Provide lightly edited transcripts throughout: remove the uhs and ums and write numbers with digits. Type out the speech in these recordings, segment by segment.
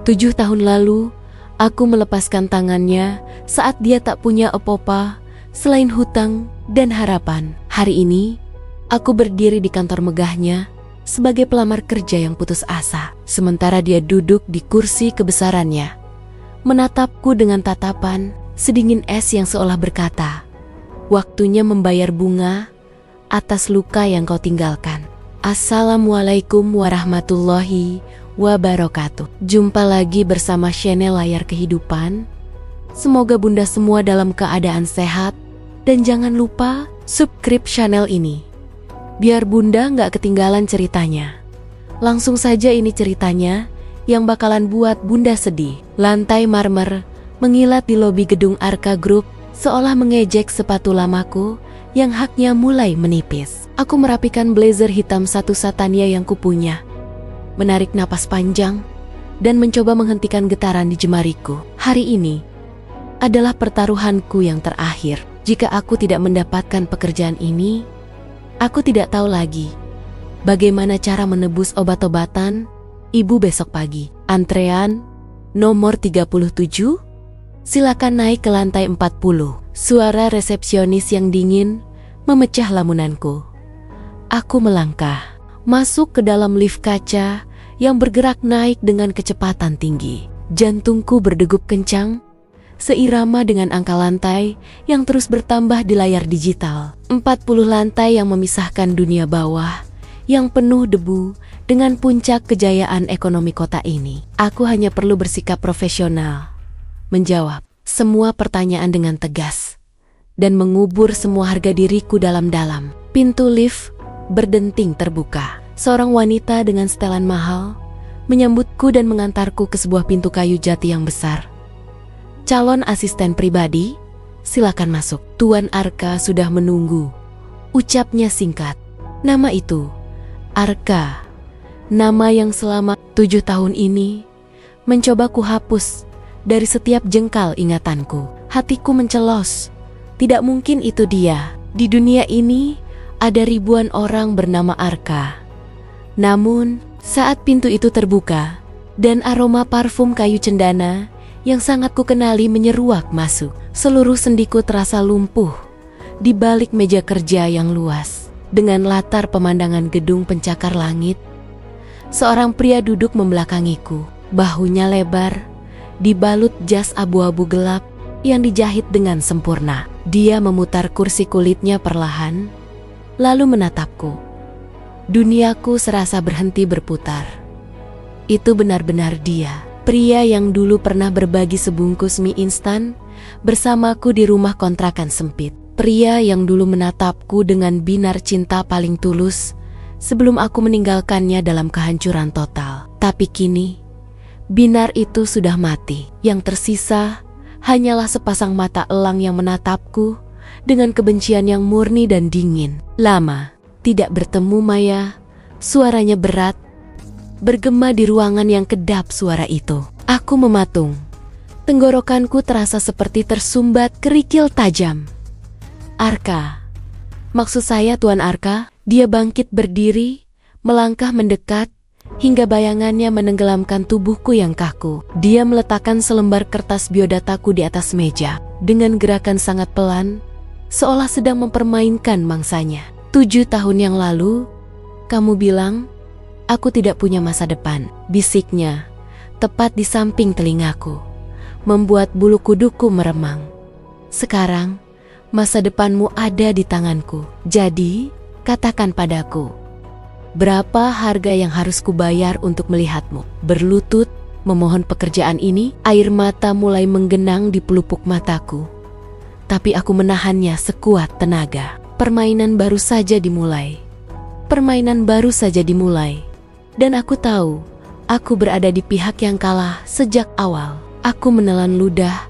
7 tahun lalu, aku melepaskan tangannya saat dia tak punya apa-apa selain hutang dan harapan. Hari ini, aku berdiri di kantor megahnya sebagai pelamar kerja yang putus asa. Sementara dia duduk di kursi kebesarannya, menatapku dengan tatapan sedingin es yang seolah berkata, "Waktunya membayar bunga atas luka yang kau tinggalkan." Assalamualaikum warahmatullahi wabarakatuh. Jumpa lagi bersama channel Layar Kehidupan. Semoga bunda semua dalam keadaan sehat. Dan jangan lupa subscribe channel ini, biar bunda gak ketinggalan ceritanya. Langsung saja ini ceritanya yang bakalan buat bunda sedih. Lantai marmer mengilat di lobi gedung Arka Group seolah mengejek sepatu lamaku yang haknya mulai menipis. Aku merapikan blazer hitam satu Satania yang kupunya, menarik napas panjang, dan mencoba menghentikan getaran di jemariku. Hari ini adalah pertaruhanku yang terakhir. Jika aku tidak mendapatkan pekerjaan ini, aku tidak tahu lagi bagaimana cara menebus obat-obatan ibu besok pagi. Antrean nomor 37, silakan naik ke lantai 40. Suara resepsionis yang dingin memecah lamunanku. Aku melangkah masuk ke dalam lift kaca yang bergerak naik dengan kecepatan tinggi. Jantungku berdegup kencang, seirama dengan angka lantai yang terus bertambah di layar digital. 40 lantai yang memisahkan dunia bawah yang penuh debu dengan puncak kejayaan ekonomi kota ini. Aku hanya perlu bersikap profesional, menjawab semua pertanyaan dengan tegas, dan mengubur semua harga diriku dalam-dalam. Pintu lift berdenting terbuka. Seorang wanita dengan setelan mahal menyambutku dan mengantarku ke sebuah pintu kayu jati yang besar. "Calon asisten pribadi, silakan masuk. Tuan Arka sudah menunggu," ucapnya singkat. Nama itu, Arka, nama yang selama 7 tahun ini mencoba kuhapus dari setiap jengkal ingatanku. Hatiku mencelos. Tidak mungkin itu dia. Di dunia ini ada ribuan orang bernama Arka. Namun, saat pintu itu terbuka dan aroma parfum kayu cendana yang sangat kukenali menyeruak masuk, seluruh sendiku terasa lumpuh di balik meja kerja yang luas. Dengan latar pemandangan gedung pencakar langit, seorang pria duduk membelakangiku. Bahunya lebar, dibalut jas abu-abu gelap yang dijahit dengan sempurna. Dia memutar kursi kulitnya perlahan, lalu menatapku. Duniaku serasa berhenti berputar. Itu benar-benar dia. Pria yang dulu pernah berbagi sebungkus mie instan bersamaku di rumah kontrakan sempit. Pria yang dulu menatapku dengan binar cinta paling tulus sebelum aku meninggalkannya dalam kehancuran total. Tapi kini, binar itu sudah mati. Yang tersisa hanyalah sepasang mata elang yang menatapku dengan kebencian yang murni dan dingin. Lama tidak bertemu Maya, suaranya berat, bergema di ruangan yang kedap suara itu. Aku mematung. Tenggorokanku terasa seperti tersumbat kerikil tajam. "Arka." "Maksud saya Tuan Arka." Dia bangkit berdiri, melangkah mendekat, hingga bayangannya menenggelamkan tubuhku yang kaku. Dia meletakkan selembar kertas biodataku di atas meja. Dengan gerakan sangat pelan, seolah sedang mempermainkan mangsanya. "7 tahun yang lalu, kamu bilang aku tidak punya masa depan," bisiknya, tepat di samping telingaku, membuat bulu kuduku meremang. "Sekarang, masa depanmu ada di tanganku. Jadi, katakan padaku, berapa harga yang harus kubayar untuk melihatmu?" Berlutut, memohon pekerjaan ini, air mata mulai menggenang di pelupuk mataku. Tapi aku menahannya sekuat tenaga. Permainan baru saja dimulai. Permainan baru saja dimulai. Dan aku tahu, aku berada di pihak yang kalah sejak awal. Aku menelan ludah,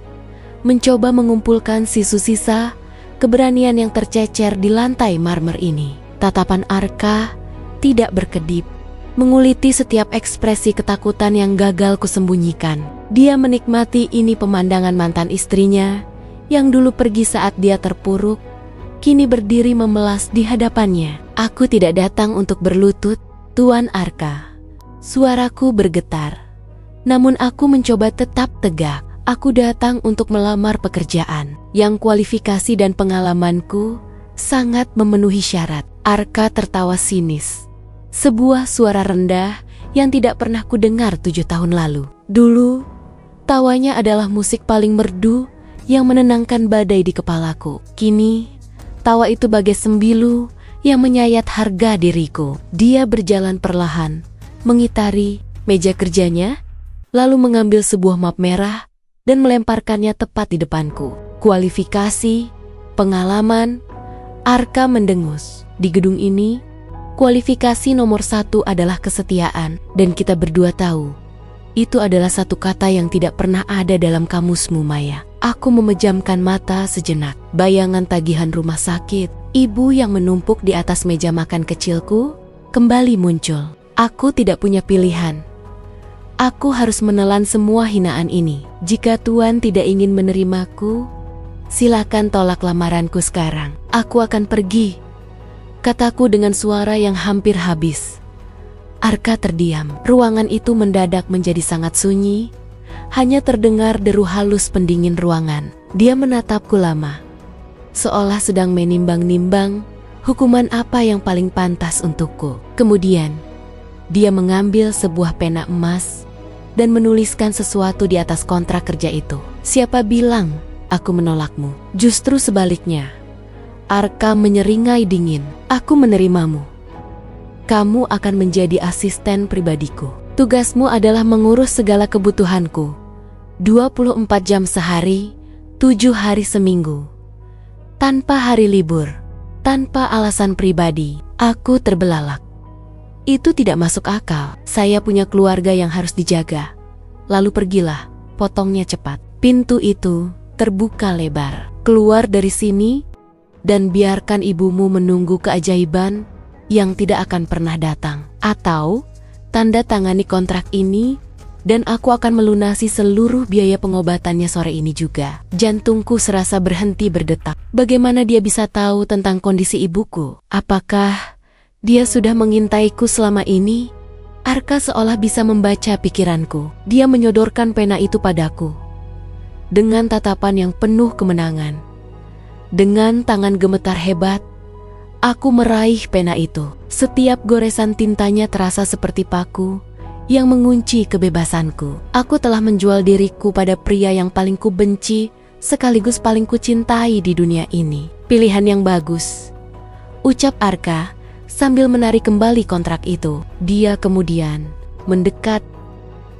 mencoba mengumpulkan sisa-sisa keberanian yang tercecer di lantai marmer ini. Tatapan Arka tidak berkedip, menguliti setiap ekspresi ketakutan yang gagal kusembunyikan. Dia menikmati ini pemandangan mantan istrinya yang dulu pergi saat dia terpuruk, kini berdiri memelas di hadapannya. "Aku tidak datang untuk berlutut, Tuan Arka." Suaraku bergetar, Namun aku mencoba tetap tegak. Aku datang untuk melamar pekerjaan yang kualifikasi dan pengalamanku sangat memenuhi syarat. Arka tertawa sinis. Sebuah suara rendah yang tidak pernah kudengar 7 tahun lalu. Dulu, tawanya adalah musik paling merdu yang menenangkan badai di kepalaku. Kini, tawa itu bagai sembilu yang menyayat harga diriku. Dia berjalan perlahan, mengitari meja kerjanya, lalu mengambil sebuah map merah dan melemparkannya tepat di depanku. Kualifikasi, pengalaman, Arka mendengus. Di gedung ini, kualifikasi nomor 1 adalah kesetiaan, dan kita berdua tahu, itu adalah satu kata yang tidak pernah ada dalam kamusmu, Maya. Aku memejamkan mata sejenak. Bayangan tagihan rumah sakit, ibu yang menumpuk di atas meja makan kecilku, kembali muncul. Aku tidak punya pilihan. Aku harus menelan semua hinaan ini. Jika Tuan tidak ingin menerimaku, silakan tolak lamaranku sekarang. Aku akan pergi, kataku dengan suara yang hampir habis. Arka terdiam. Ruangan itu mendadak menjadi sangat sunyi. Hanya terdengar deru halus pendingin ruangan. Dia menatapku lama, seolah sedang menimbang-nimbang hukuman apa yang paling pantas untukku. Kemudian, dia mengambil sebuah pena emas dan menuliskan sesuatu di atas kontrak kerja itu. Siapa bilang aku menolakmu? Justru sebaliknya. Arka menyeringai dingin. Aku menerimamu. Kamu akan menjadi asisten pribadiku. Tugasmu adalah mengurus segala kebutuhanku. 24 jam sehari, 7 hari seminggu. Tanpa hari libur, tanpa alasan pribadi. Aku terbelalak. Itu tidak masuk akal. Saya punya keluarga yang harus dijaga. Lalu pergilah, potongnya cepat. Pintu itu terbuka lebar. Keluar dari sini dan biarkan ibumu menunggu keajaiban yang tidak akan pernah datang. Atau tanda tangani kontrak ini dan aku akan melunasi seluruh biaya pengobatannya sore ini juga. Jantungku serasa berhenti berdetak. Bagaimana dia bisa tahu tentang kondisi ibuku? Apakah dia sudah mengintaiku selama ini? Arka seolah bisa membaca pikiranku. Dia menyodorkan pena itu padaku dengan tatapan yang penuh kemenangan. Dengan tangan gemetar hebat, aku meraih pena itu. Setiap goresan tintanya terasa seperti paku yang mengunci kebebasanku. Aku telah menjual diriku pada pria yang paling kubenci sekaligus paling kucintai di dunia ini. Pilihan yang bagus, ucap Arka sambil menarik kembali kontrak itu. Dia kemudian mendekat.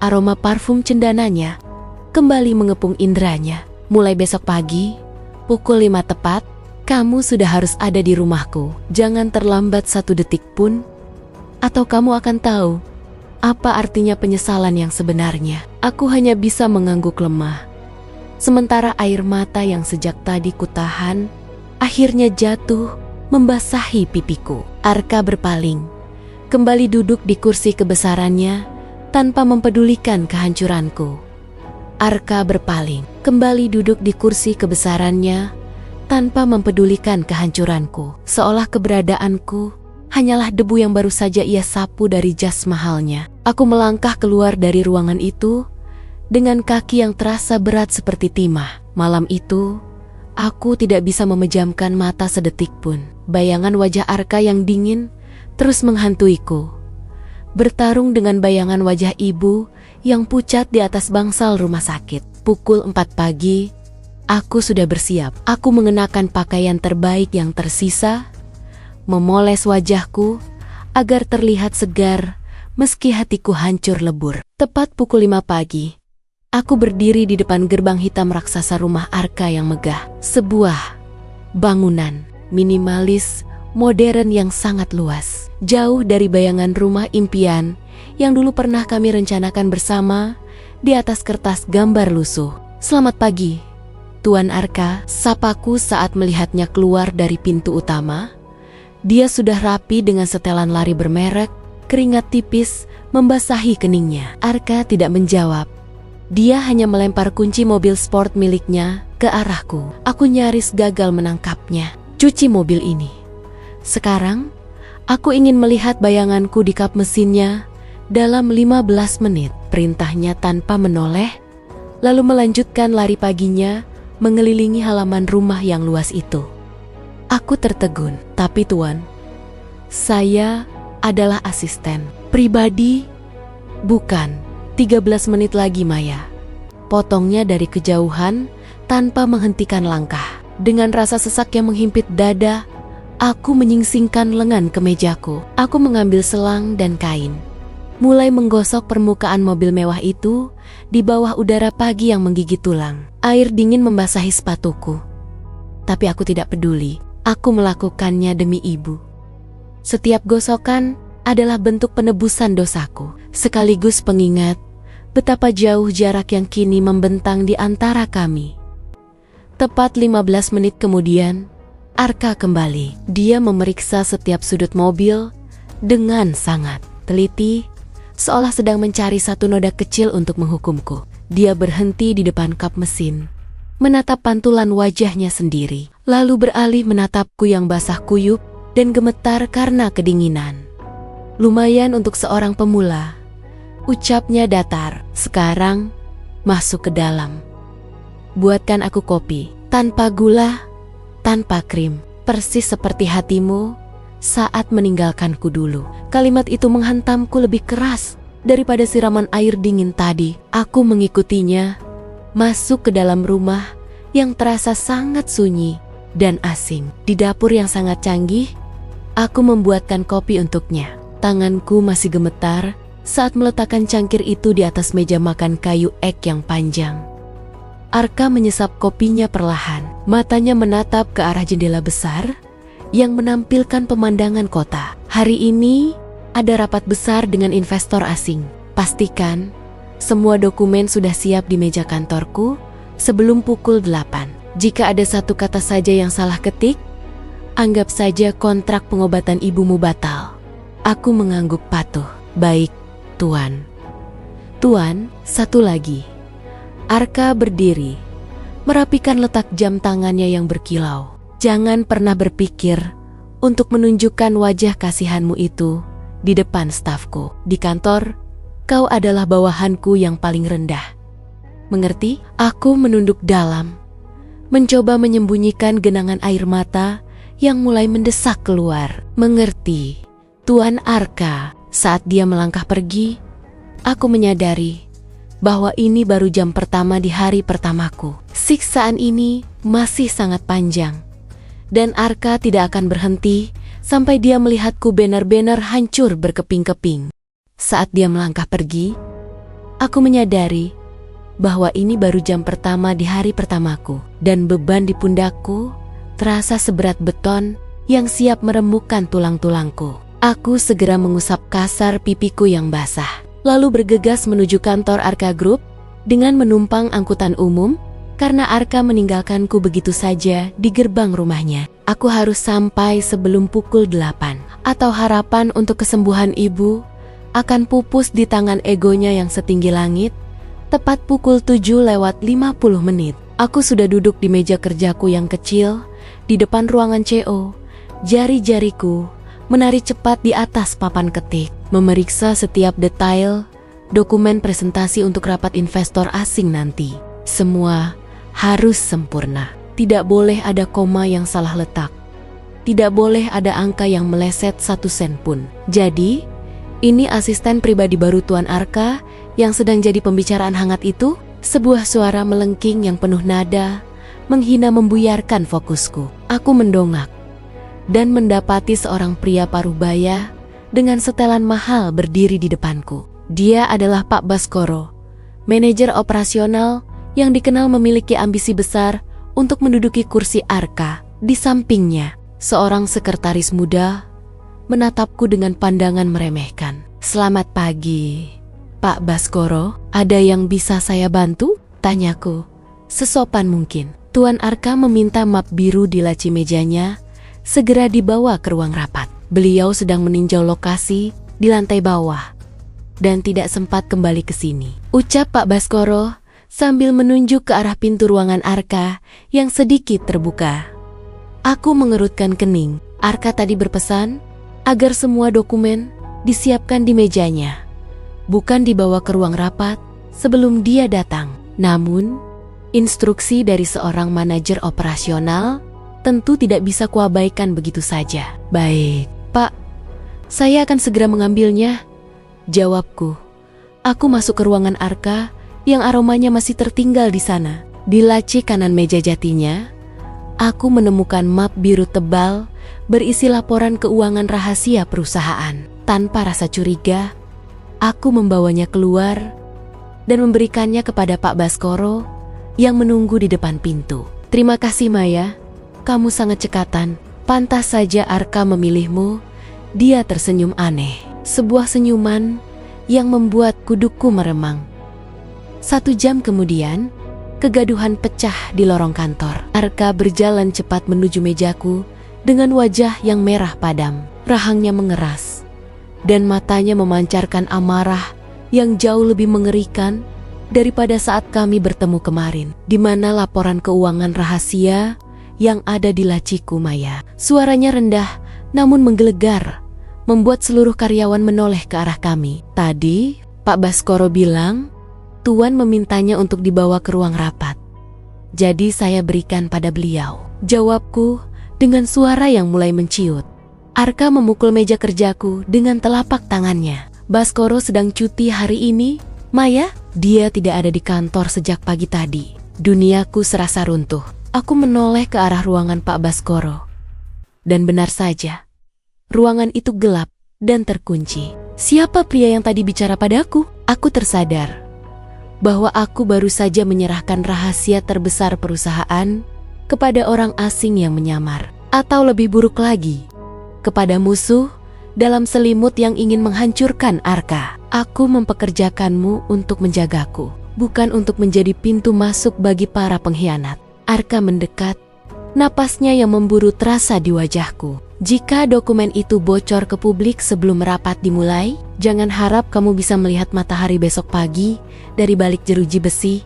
Aroma parfum cendananya kembali mengepung indranya. Mulai besok pagi, pukul 5 tepat, kamu sudah harus ada di rumahku. Jangan terlambat 1 detik pun, atau kamu akan tahu apa artinya penyesalan yang sebenarnya. Aku hanya bisa mengangguk lemah. Sementara air mata yang sejak tadi kutahan, akhirnya jatuh membasahi pipiku. Arka berpaling, kembali duduk di kursi kebesarannya tanpa mempedulikan kehancuranku. Arka berpaling, kembali duduk di kursi kebesarannya tanpa mempedulikan kehancuranku. Seolah keberadaanku hanyalah debu yang baru saja ia sapu dari jas mahalnya. Aku melangkah keluar dari ruangan itu dengan kaki yang terasa berat seperti timah. Malam itu, aku tidak bisa memejamkan mata sedetik pun. Bayangan wajah Arka yang dingin terus menghantuiku, bertarung dengan bayangan wajah ibu yang pucat di atas bangsal rumah sakit. Pukul 4 pagi, aku sudah bersiap. Aku mengenakan pakaian terbaik yang tersisa, memoles wajahku agar terlihat segar meski hatiku hancur lebur. Tepat pukul 5 pagi, aku berdiri di depan gerbang hitam raksasa rumah Arka yang megah. Sebuah bangunan minimalis, modern yang sangat luas. Jauh dari bayangan rumah impian yang dulu pernah kami rencanakan bersama di atas kertas gambar lusuh. Selamat pagi, Tuan Arka, sapaku saat melihatnya keluar dari pintu utama. Dia sudah rapi dengan setelan lari bermerek, keringat tipis membasahi keningnya. Arka tidak menjawab. Dia hanya melempar kunci mobil sport miliknya ke arahku. Aku nyaris gagal menangkapnya. Cuci mobil ini. Sekarang, aku ingin melihat bayanganku di kap mesinnya dalam 15 menit, perintahnya tanpa menoleh, lalu melanjutkan lari paginya mengelilingi halaman rumah yang luas itu. Aku tertegun, tapi Tuan, saya adalah asisten pribadi. Bukan, 13 menit lagi Maya. Potongnya dari kejauhan tanpa menghentikan langkah. Dengan rasa sesak yang menghimpit dada, aku menyingsingkan lengan kemejaku. Aku mengambil selang dan kain, mulai menggosok permukaan mobil mewah itu di bawah udara pagi yang menggigit tulang. Air dingin membasahi sepatuku. Tapi aku tidak peduli. Aku melakukannya demi ibu. Setiap gosokan adalah bentuk penebusan dosaku, sekaligus pengingat betapa jauh jarak yang kini membentang di antara kami. Tepat 15 menit kemudian, Arka kembali. Dia memeriksa setiap sudut mobil dengan sangat teliti, seolah sedang mencari satu noda kecil untuk menghukumku. Dia berhenti di depan kap mesin, menatap pantulan wajahnya sendiri, lalu beralih menatapku yang basah kuyup dan gemetar karena kedinginan. Lumayan untuk seorang pemula, ucapnya datar. Sekarang, masuk ke dalam. Buatkan aku kopi, tanpa gula, tanpa krim, persis seperti hatimu saat meninggalkanku dulu. Kalimat itu menghantamku lebih keras daripada siraman air dingin tadi. Aku mengikutinya masuk ke dalam rumah yang terasa sangat sunyi dan asing. Di dapur yang sangat canggih, aku membuatkan kopi untuknya. Tanganku masih gemetar saat meletakkan cangkir itu di atas meja makan kayu ek yang panjang. Arka menyesap kopinya perlahan. Matanya menatap ke arah jendela besar yang menampilkan pemandangan kota. Hari ini ada rapat besar dengan investor asing. Pastikan semua dokumen sudah siap di meja kantorku sebelum pukul 8. Jika ada satu kata saja yang salah ketik, anggap saja kontrak pengobatan ibumu batal. Aku mengangguk patuh. Baik, Tuan. Tuan, satu lagi. Arka berdiri, merapikan letak jam tangannya yang berkilau. Jangan pernah berpikir untuk menunjukkan wajah kasihanmu itu di depan stafku. Di kantor, kau adalah bawahanku yang paling rendah. Mengerti? Aku menunduk dalam, mencoba menyembunyikan genangan air mata yang mulai mendesak keluar. Mengerti, Tuan Arka. Saat dia melangkah pergi, aku menyadari bahwa ini baru jam pertama di hari pertamaku. Siksaan ini masih sangat panjang, dan Arka tidak akan berhenti sampai dia melihatku benar-benar hancur berkeping-keping. Saat dia melangkah pergi, aku menyadari bahwa ini baru jam pertama di hari pertamaku, dan beban di pundakku terasa seberat beton yang siap meremukkan tulang-tulangku. Aku segera mengusap kasar pipiku yang basah, lalu bergegas menuju kantor Arka Group dengan menumpang angkutan umum karena Arka meninggalkanku begitu saja di gerbang rumahnya. Aku harus sampai sebelum pukul 8, atau harapan untuk kesembuhan ibu akan pupus di tangan egonya yang setinggi langit. Tepat pukul 7:50, aku sudah duduk di meja kerjaku yang kecil di depan ruangan CO. Jari-jariku menari cepat di atas papan ketik, memeriksa setiap detail dokumen presentasi untuk rapat investor asing nanti. Semua harus sempurna. Tidak boleh ada koma yang salah letak. Tidak boleh ada angka yang meleset 1 sen pun. Jadi, ini asisten pribadi baru Tuan Arka yang sedang jadi pembicaraan hangat itu? Sebuah suara melengking yang penuh nada menghina membuyarkan fokusku. Aku mendongak dan mendapati seorang pria parubaya dengan setelan mahal berdiri di depanku. Dia adalah Pak Baskoro, manajer operasional yang dikenal memiliki ambisi besar untuk menduduki kursi Arka. Di sampingnya, seorang sekretaris muda menatapku dengan pandangan meremehkan. "Selamat pagi, Pak Baskoro. Ada yang bisa saya bantu?" tanyaku, sesopan mungkin. Tuan Arka meminta map biru di laci mejanya segera dibawa ke ruang rapat. Beliau sedang meninjau lokasi di lantai bawah dan tidak sempat kembali ke sini, ucap Pak Baskoro sambil menunjuk ke arah pintu ruangan Arka yang sedikit terbuka. Aku mengerutkan kening. Arka tadi berpesan agar semua dokumen disiapkan di mejanya. bukan dibawa ke ruang rapat sebelum dia datang. Namun, instruksi dari seorang manajer operasional tentu tidak bisa kuabaikan begitu saja. "Baik, Pak. Saya akan segera mengambilnya," jawabku. Aku masuk ke ruangan Arka yang aromanya masih tertinggal di sana. Di laci kanan meja jatinya, aku menemukan map biru tebal berisi laporan keuangan rahasia perusahaan. Tanpa rasa curiga, aku membawanya keluar dan memberikannya kepada Pak Baskoro yang menunggu di depan pintu. "Terima kasih, Maya. Kamu sangat cekatan. Pantas saja Arka memilihmu." Dia tersenyum aneh. Sebuah senyuman yang membuat kuduku meremang. 1 jam kemudian, kegaduhan pecah di lorong kantor. Arka berjalan cepat menuju mejaku dengan wajah yang merah padam. Rahangnya mengeras, dan matanya memancarkan amarah yang jauh lebih mengerikan daripada saat kami bertemu kemarin. "Di mana laporan keuangan rahasia yang ada di laciku, Maya?" Suaranya rendah namun menggelegar, membuat seluruh karyawan menoleh ke arah kami. "Tadi Pak Baskoro bilang Tuan memintanya untuk dibawa ke ruang rapat. Jadi saya berikan pada beliau," jawabku dengan suara yang mulai menciut. Arka memukul meja kerjaku dengan telapak tangannya. "Baskoro sedang cuti hari ini, Maya? Dia tidak ada di kantor sejak pagi tadi." Duniaku serasa runtuh. Aku menoleh ke arah ruangan Pak Baskoro. Dan benar saja, ruangan itu gelap dan terkunci. Siapa pria yang tadi bicara padaku? Aku tersadar bahwa aku baru saja menyerahkan rahasia terbesar perusahaan kepada orang asing yang menyamar. Atau lebih buruk lagi, kepada musuh dalam selimut yang ingin menghancurkan Arka. Aku mempekerjakanmu untuk menjagaku, bukan untuk menjadi pintu masuk bagi para pengkhianat. Arka mendekat, napasnya yang memburu terasa di wajahku. "Jika dokumen itu bocor ke publik sebelum rapat dimulai, jangan harap kamu bisa melihat matahari besok pagi dari balik jeruji besi."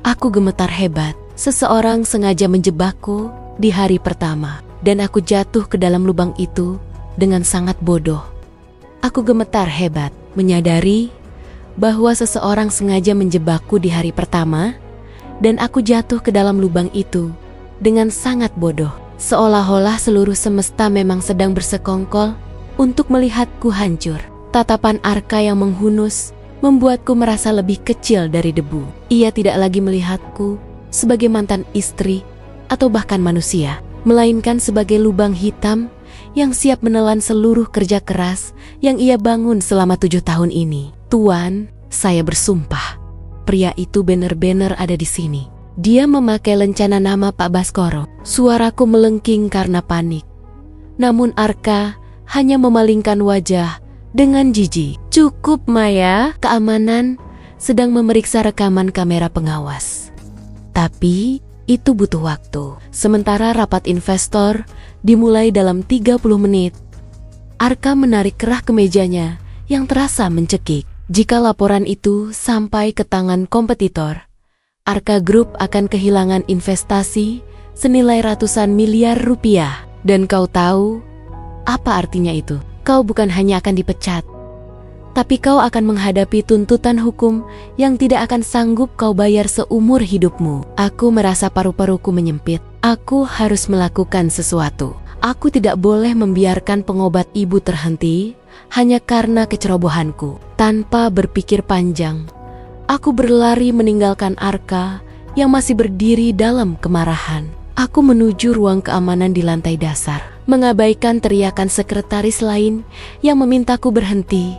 Aku gemetar hebat. Seseorang sengaja menjebakku di hari pertama, dan aku jatuh ke dalam lubang itu dengan sangat bodoh. Aku gemetar hebat, menyadari bahwa seseorang sengaja menjebakku di hari pertama, dan aku jatuh ke dalam lubang itu dengan sangat bodoh. Seolah-olah seluruh semesta memang sedang bersekongkol untuk melihatku hancur. Tatapan Arka yang menghunus membuatku merasa lebih kecil dari debu. Ia tidak lagi melihatku sebagai mantan istri atau bahkan manusia, melainkan sebagai lubang hitam yang siap menelan seluruh kerja keras yang ia bangun selama 7 tahun ini. "Tuan, saya bersumpah, pria itu benar-benar ada di sini. Dia memakai lencana nama Pak Baskoro." Suaraku melengking karena panik. Namun Arka hanya memalingkan wajah dengan jijik. "Cukup, Maya. Keamanan sedang memeriksa rekaman kamera pengawas. Tapi itu butuh waktu. Sementara rapat investor dimulai dalam 30 menit. Arka menarik kerah kemejanya yang terasa mencekik. "Jika laporan itu sampai ke tangan kompetitor, Arka Group akan kehilangan investasi senilai ratusan miliar rupiah. Dan kau tahu apa artinya itu? Kau bukan hanya akan dipecat, tapi kau akan menghadapi tuntutan hukum yang tidak akan sanggup kau bayar seumur hidupmu." Aku merasa paru-paruku menyempit. Aku harus melakukan sesuatu. Aku tidak boleh membiarkan pengobat ibu terhenti hanya karena kecerobohanku. Tanpa berpikir panjang, aku berlari meninggalkan Arka yang masih berdiri dalam kemarahan. Aku menuju ruang keamanan di lantai dasar, mengabaikan teriakan sekretaris lain yang memintaku berhenti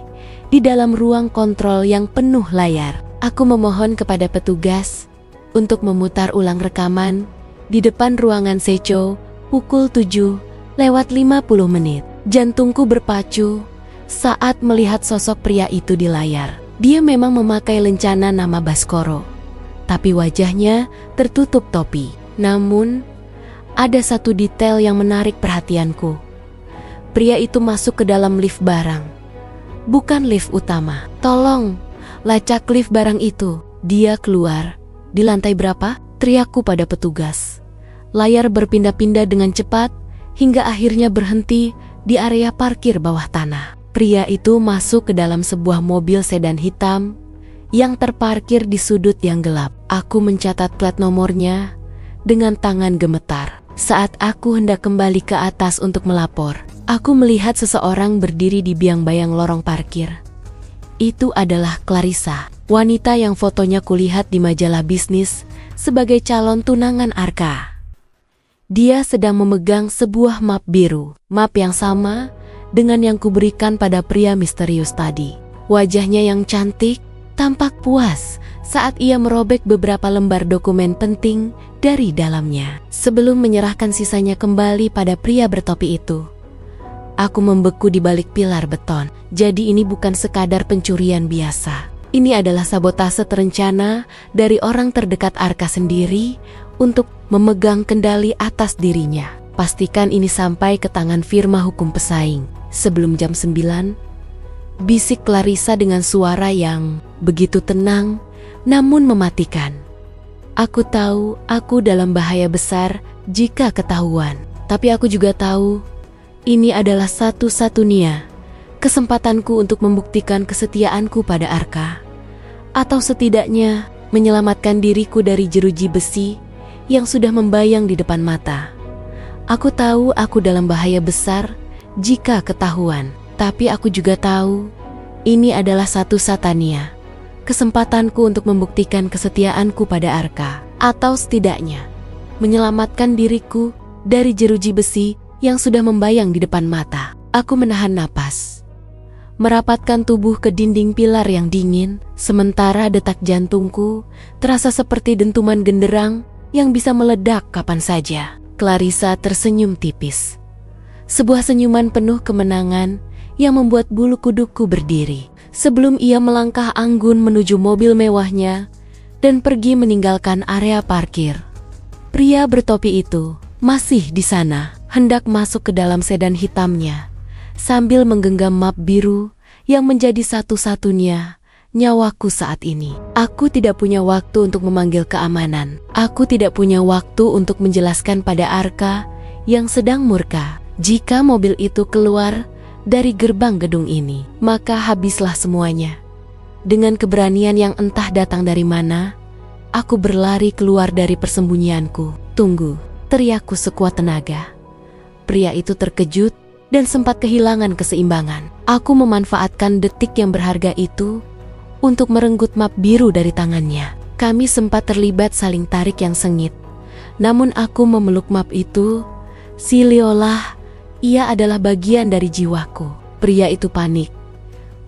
di dalam ruang kontrol yang penuh layar. Aku memohon kepada petugas untuk memutar ulang rekaman di depan ruangan Seco pukul 7:50 menit. Jantungku berpacu saat melihat sosok pria itu di layar. Dia memang memakai lencana nama Baskoro, tapi wajahnya tertutup topi. Namun, ada satu detail yang menarik perhatianku. Pria itu masuk ke dalam lift barang, bukan lift utama. "Tolong, lacak lift barang itu." Dia keluar. "Di lantai berapa?" teriakku pada petugas. Layar berpindah-pindah dengan cepat hingga akhirnya berhenti di area parkir bawah tanah. Pria itu masuk ke dalam sebuah mobil sedan hitam yang terparkir di sudut yang gelap. Aku mencatat plat nomornya dengan tangan gemetar. Saat aku hendak kembali ke atas untuk melapor, aku melihat seseorang berdiri di biang-bayang lorong parkir. Itu adalah Clarissa, wanita yang fotonya kulihat di majalah bisnis sebagai calon tunangan Arka. Dia sedang memegang sebuah map biru, map yang sama dengan yang kuberikan pada pria misterius tadi. Wajahnya yang cantik tampak puas saat ia merobek beberapa lembar dokumen penting dari dalamnya. Sebelum menyerahkan sisanya kembali pada pria bertopi itu, aku membeku di balik pilar beton. Jadi ini bukan sekadar pencurian biasa. Ini adalah sabotase terencana dari orang terdekat Arka sendiri untuk memegang kendali atas dirinya. Pastikan ini sampai ke tangan firma hukum pesaing sebelum jam 9, bisik Clarissa dengan suara yang begitu tenang namun mematikan. Aku tahu aku dalam bahaya besar jika ketahuan, tapi aku juga tahu ini adalah satu-satunya kesempatanku untuk membuktikan kesetiaanku pada Arka, atau setidaknya menyelamatkan diriku dari jeruji besi yang sudah membayang di depan mata. Aku tahu aku dalam bahaya besar jika ketahuan, tapi aku juga tahu ini adalah satu-satunya kesempatanku untuk membuktikan kesetiaanku pada Arka, atau setidaknya menyelamatkan diriku dari jeruji besi yang sudah membayang di depan mata. Aku menahan napas, merapatkan tubuh ke dinding pilar yang dingin, sementara detak jantungku terasa seperti dentuman genderang yang bisa meledak kapan saja. Clarissa tersenyum tipis, sebuah senyuman penuh kemenangan yang membuat bulu kudukku berdiri. Sebelum ia melangkah anggun menuju mobil mewahnya dan pergi meninggalkan area parkir, pria bertopi itu masih di sana, hendak masuk ke dalam sedan hitamnya sambil menggenggam map biru yang menjadi satu-satunya nyawaku saat ini. Aku tidak punya waktu untuk memanggil keamanan. Aku tidak punya waktu untuk menjelaskan pada Arka yang sedang murka. Jika mobil itu keluar dari gerbang gedung ini, maka habislah semuanya. Dengan keberanian yang entah datang dari mana, aku berlari keluar dari persembunyianku. Tunggu, teriakku sekuat tenaga. Pria itu terkejut dan sempat kehilangan keseimbangan. Aku memanfaatkan detik yang berharga itu untuk merenggut map biru dari tangannya. Kami sempat terlibat saling tarik yang sengit. Namun aku memeluk map itu, seolah ia adalah bagian dari jiwaku. Pria itu panik.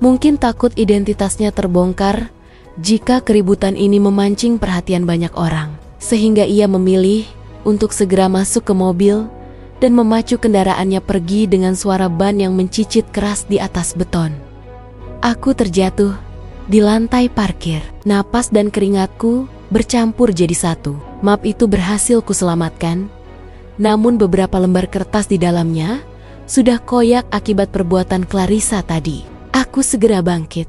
Mungkin takut identitasnya terbongkar jika keributan ini memancing perhatian banyak orang, sehingga ia memilih untuk segera masuk ke mobil dan memacu kendaraannya pergi dengan suara ban yang mencicit keras di atas beton. Aku terjatuh di lantai parkir. Napas dan keringatku bercampur jadi satu. Map itu berhasil kuselamatkan, namun beberapa lembar kertas di dalamnya sudah koyak akibat perbuatan Clarissa tadi. Aku segera bangkit,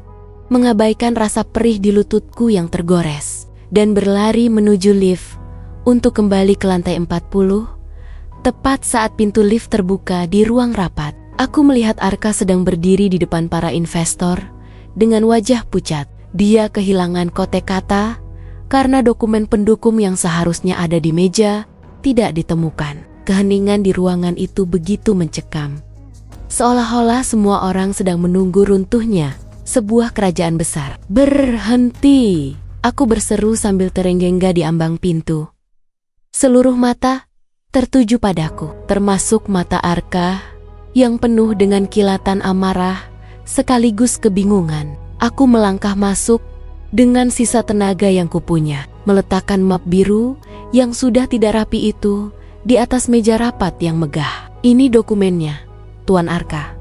mengabaikan rasa perih di lututku yang tergores, dan berlari menuju lift untuk kembali ke lantai 40. Tepat saat pintu lift terbuka di ruang rapat, aku melihat Arka sedang berdiri di depan para investor dengan wajah pucat. Dia kehilangan kotek kata karena dokumen pendukung yang seharusnya ada di meja tidak ditemukan. Keheningan di ruangan itu begitu mencekam, seolah-olah semua orang sedang menunggu runtuhnya sebuah kerajaan besar. Berhenti! Aku berseru sambil terenggengga di ambang pintu. Seluruh mata tertuju padaku, termasuk mata Arka yang penuh dengan kilatan amarah sekaligus kebingungan. Aku melangkah masuk dengan sisa tenaga yang kupunya, meletakkan map biru yang sudah tidak rapi itu di atas meja rapat yang megah. Ini dokumennya, Tuan Arka.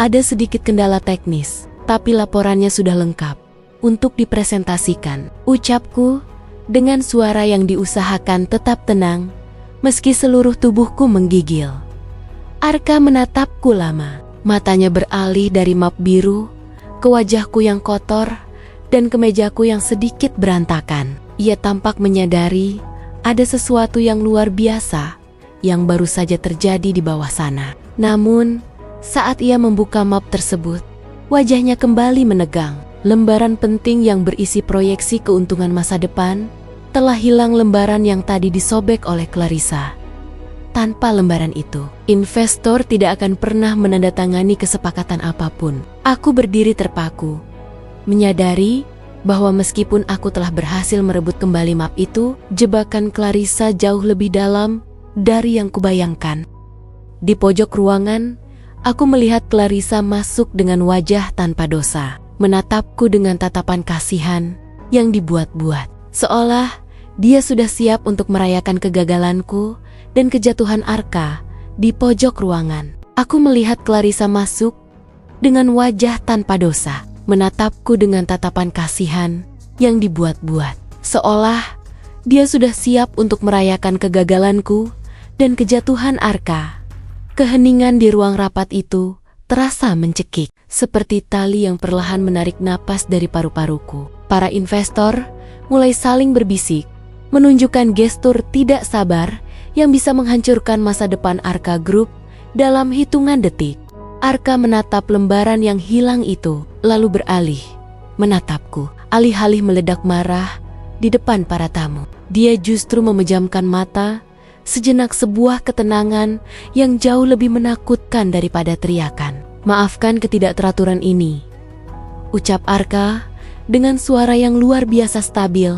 Ada sedikit kendala teknis, tapi laporannya sudah lengkap untuk dipresentasikan, ucapku dengan suara yang diusahakan tetap tenang meski seluruh tubuhku menggigil. Arka menatapku lama, matanya beralih dari map biru ke wajahku yang kotor dan ke mejaku yang sedikit berantakan. Ia tampak menyadari ada sesuatu yang luar biasa yang baru saja terjadi di bawah sana. Namun, Saat ia membuka map tersebut, wajahnya kembali menegang. Lembaran penting yang berisi proyeksi keuntungan masa depan telah hilang lembaran yang tadi disobek oleh Clarissa. Tanpa lembaran itu, investor tidak akan pernah menandatangani kesepakatan apapun. Aku berdiri terpaku, menyadari bahwa meskipun aku telah berhasil merebut kembali map itu, jebakan Clarissa jauh lebih dalam dari yang kubayangkan. Di pojok ruangan, aku melihat Clarissa masuk dengan wajah tanpa dosa, menatapku dengan tatapan kasihan yang dibuat-buat, seolah dia sudah siap untuk merayakan kegagalanku dan kejatuhan Arka. Di pojok ruangan, aku melihat Clarissa masuk dengan wajah tanpa dosa, menatapku dengan tatapan kasihan yang dibuat-buat, seolah dia sudah siap untuk merayakan kegagalanku dan kejatuhan Arka. Keheningan di ruang rapat itu terasa mencekik, seperti tali yang perlahan menarik napas dari paru-paruku. Para investor mulai saling berbisik, menunjukkan gestur tidak sabar yang bisa menghancurkan masa depan Arka Group dalam hitungan detik. Arka menatap lembaran yang hilang itu, lalu beralih menatapku. Alih-alih meledak marah di depan para tamu, dia justru memejamkan mata. Sejenak sebuah ketenangan yang jauh lebih menakutkan daripada teriakan. "Maafkan ketidakteraturan ini," ucap Arka dengan suara yang luar biasa stabil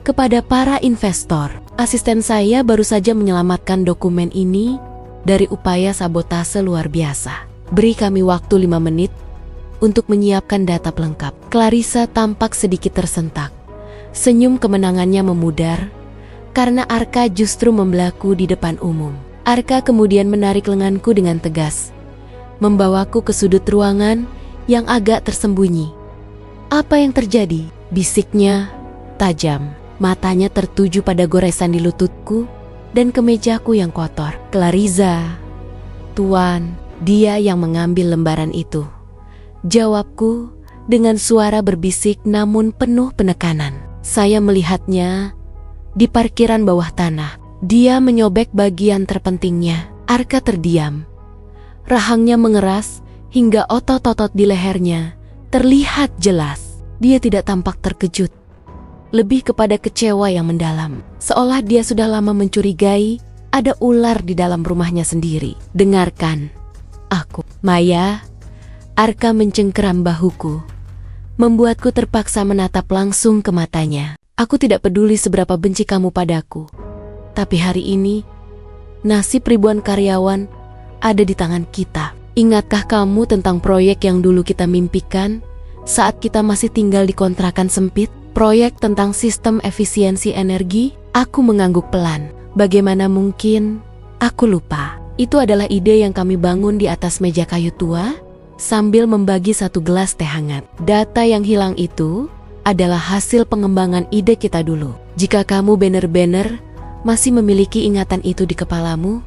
kepada para investor. "Asisten saya baru saja menyelamatkan dokumen ini dari upaya sabotase luar biasa. Beri kami waktu 5 menit untuk menyiapkan data pelengkap." Clarissa tampak sedikit tersentak. Senyum kemenangannya memudar karena Arka justru membelaku di depan umum. Arka kemudian menarik lenganku dengan tegas, membawaku ke sudut ruangan yang agak tersembunyi. "Apa yang terjadi?" bisiknya tajam. Matanya tertuju pada goresan di lututku dan kemejaku yang kotor. "Clarissa, Tuan, dia yang mengambil lembaran itu," jawabku dengan suara berbisik namun penuh penekanan. Saya melihatnya di parkiran bawah tanah. Dia menyobek bagian terpentingnya. Arka terdiam. Rahangnya mengeras hingga otot-otot di lehernya terlihat jelas. Dia tidak tampak terkejut, lebih kepada kecewa yang mendalam, seolah dia sudah lama mencurigai ada ular di dalam rumahnya sendiri. "Dengarkan aku, Maya." Arka mencengkeram bahuku, membuatku terpaksa menatap langsung ke matanya. "Aku tidak peduli seberapa benci kamu padaku, tapi hari ini nasib ribuan karyawan ada di tangan kita. Ingatkah kamu tentang proyek yang dulu kita mimpikan saat kita masih tinggal di kontrakan sempit? Proyek tentang sistem efisiensi energi?" Aku mengangguk pelan. Bagaimana mungkin aku lupa? Itu adalah ide yang kami bangun di atas meja kayu tua sambil membagi satu gelas teh hangat. Data yang hilang itu adalah hasil pengembangan ide kita dulu. Jika kamu benar-benar masih memiliki ingatan itu di kepalamu,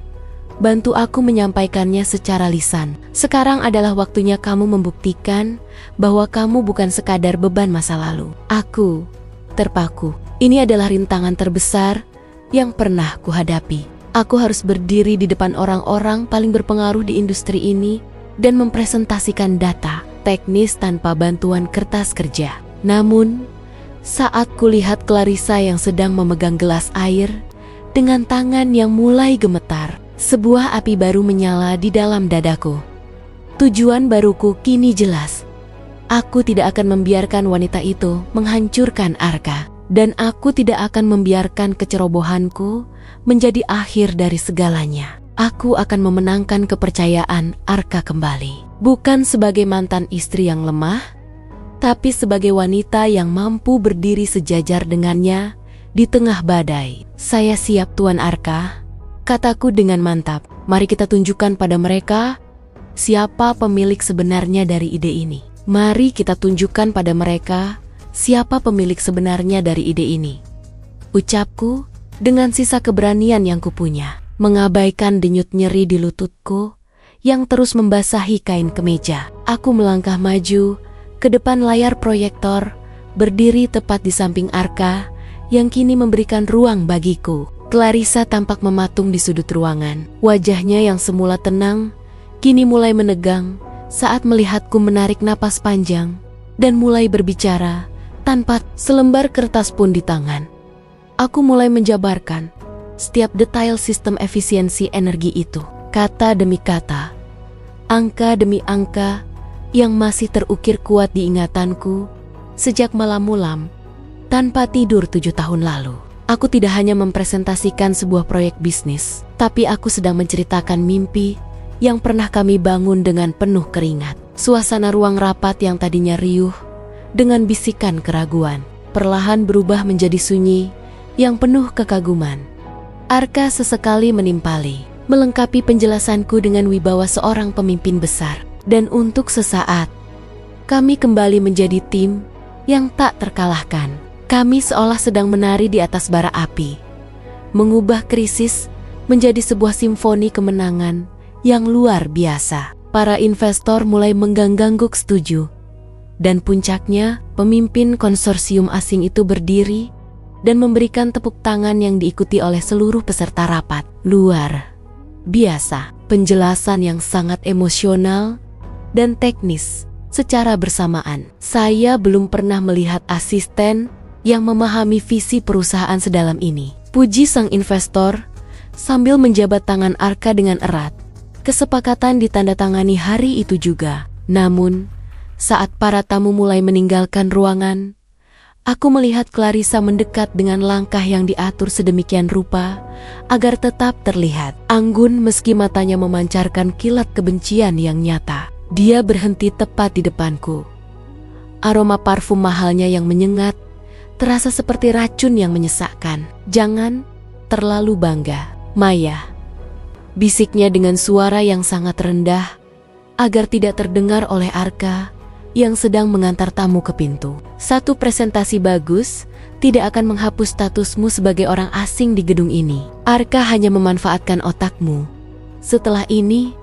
bantu aku menyampaikannya secara lisan. Sekarang adalah waktunya kamu membuktikan bahwa kamu bukan sekadar beban masa lalu. Aku terpaku. Ini adalah rintangan terbesar yang pernah kuhadapi. Aku harus berdiri di depan orang-orang paling berpengaruh di industri ini dan mempresentasikan data teknis tanpa bantuan kertas kerja. Namun, saat kulihat Clarissa yang sedang memegang gelas air dengan tangan yang mulai gemetar, sebuah api baru menyala di dalam dadaku. Tujuan baruku kini jelas. Aku tidak akan membiarkan wanita itu menghancurkan Arka, dan aku tidak akan membiarkan kecerobohanku menjadi akhir dari segalanya. Aku akan memenangkan kepercayaan Arka kembali, bukan sebagai mantan istri yang lemah, tapi sebagai wanita yang mampu berdiri sejajar dengannya di tengah badai. "Saya siap, Tuan Arka," kataku dengan mantap. "Mari kita tunjukkan pada mereka siapa pemilik sebenarnya dari ide ini. Mari kita tunjukkan pada mereka siapa pemilik sebenarnya dari ide ini," ucapku dengan sisa keberanian yang kupunya, mengabaikan denyut nyeri di lututku yang terus membasahi kain kemeja. Aku melangkah maju ke depan layar proyektor, berdiri tepat di samping Arka yang kini memberikan ruang bagiku. Clarissa tampak mematung di sudut ruangan. Wajahnya yang semula tenang kini mulai menegang saat melihatku menarik napas panjang dan mulai berbicara tanpa selembar kertas pun di tangan. Aku mulai menjabarkan setiap detail sistem efisiensi energi itu, kata demi kata, angka demi angka yang masih terukir kuat di ingatanku sejak malam-malam tanpa tidur 7 tahun lalu. Aku tidak hanya mempresentasikan sebuah proyek bisnis, tapi aku sedang menceritakan mimpi yang pernah kami bangun dengan penuh keringat. Suasana ruang rapat yang tadinya riuh dengan bisikan keraguan perlahan berubah menjadi sunyi yang penuh kekaguman. Arka sesekali menimpali, melengkapi penjelasanku dengan wibawa seorang pemimpin besar. Dan untuk sesaat, kami kembali menjadi tim yang tak terkalahkan. Kami seolah sedang menari di atas bara api, mengubah krisis menjadi sebuah simfoni kemenangan yang luar biasa. Para investor mulai menggangguk setuju, dan puncaknya pemimpin konsorsium asing itu berdiri dan memberikan tepuk tangan yang diikuti oleh seluruh peserta rapat. Luar biasa, penjelasan yang sangat emosional dan teknis secara bersamaan. Saya belum pernah melihat asisten yang memahami visi perusahaan sedalam ini, puji sang investor sambil menjabat tangan Arka dengan erat. Kesepakatan ditandatangani hari itu juga. Namun, saat para tamu mulai meninggalkan ruangan, aku melihat Clarissa mendekat dengan langkah yang diatur sedemikian rupa agar tetap terlihat anggun meski matanya memancarkan kilat kebencian yang nyata. Dia berhenti tepat di depanku. Aroma parfum mahalnya yang menyengat terasa seperti racun yang menyesakkan. Jangan terlalu bangga, Maya, bisiknya dengan suara yang sangat rendah agar tidak terdengar oleh Arka yang sedang mengantar tamu ke pintu. Satu presentasi bagus tidak akan menghapus statusmu sebagai orang asing di gedung ini. Arka hanya memanfaatkan otakmu. Setelah ini,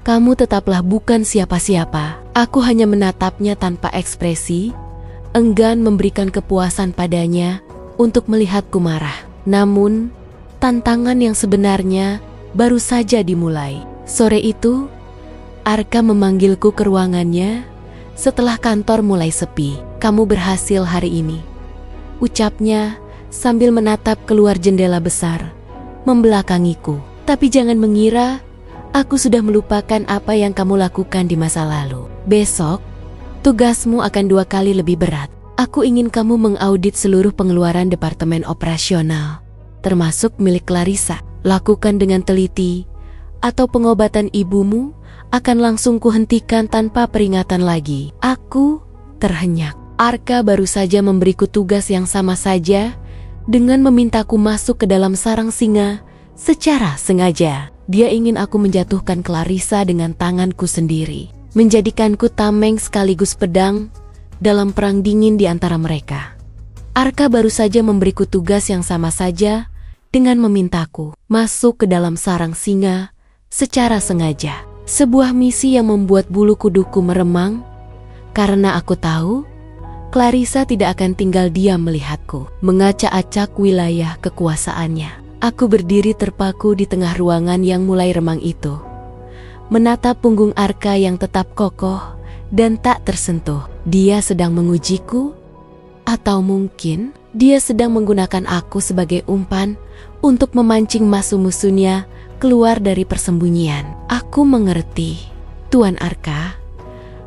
kamu tetaplah bukan siapa-siapa. Aku hanya menatapnya tanpa ekspresi, enggan memberikan kepuasan padanya untuk melihatku marah. Namun, tantangan yang sebenarnya baru saja dimulai. Sore itu, Arka memanggilku ke ruangannya setelah kantor mulai sepi. Kamu berhasil hari ini, ucapnya sambil menatap keluar jendela besar, membelakangiku. Tapi jangan mengira aku sudah melupakan apa yang kamu lakukan di masa lalu. Besok, tugasmu akan 2 kali lebih berat. Aku ingin kamu mengaudit seluruh pengeluaran departemen operasional, termasuk milik Clarissa. Lakukan dengan teliti, atau pengobatan ibumu akan langsung kuhentikan tanpa peringatan lagi. Aku terhenyak. Arka baru saja memberiku tugas yang sama saja dengan memintaku masuk ke dalam sarang singa secara sengaja. Dia ingin aku menjatuhkan Clarissa dengan tanganku sendiri, menjadikanku tameng sekaligus pedang dalam perang dingin di antara mereka. Arka baru saja memberiku tugas yang sama saja dengan memintaku masuk ke dalam sarang singa secara sengaja. Sebuah misi yang membuat bulu kuduku meremang, karena aku tahu Clarissa tidak akan tinggal diam melihatku mengacak-acak wilayah kekuasaannya. Aku berdiri terpaku di tengah ruangan yang mulai remang itu, menatap punggung Arka yang tetap kokoh dan tak tersentuh. Dia sedang mengujiku, atau mungkin dia sedang menggunakan aku sebagai umpan untuk memancing musuh-musuhnya keluar dari persembunyian. Aku mengerti, Tuan Arka.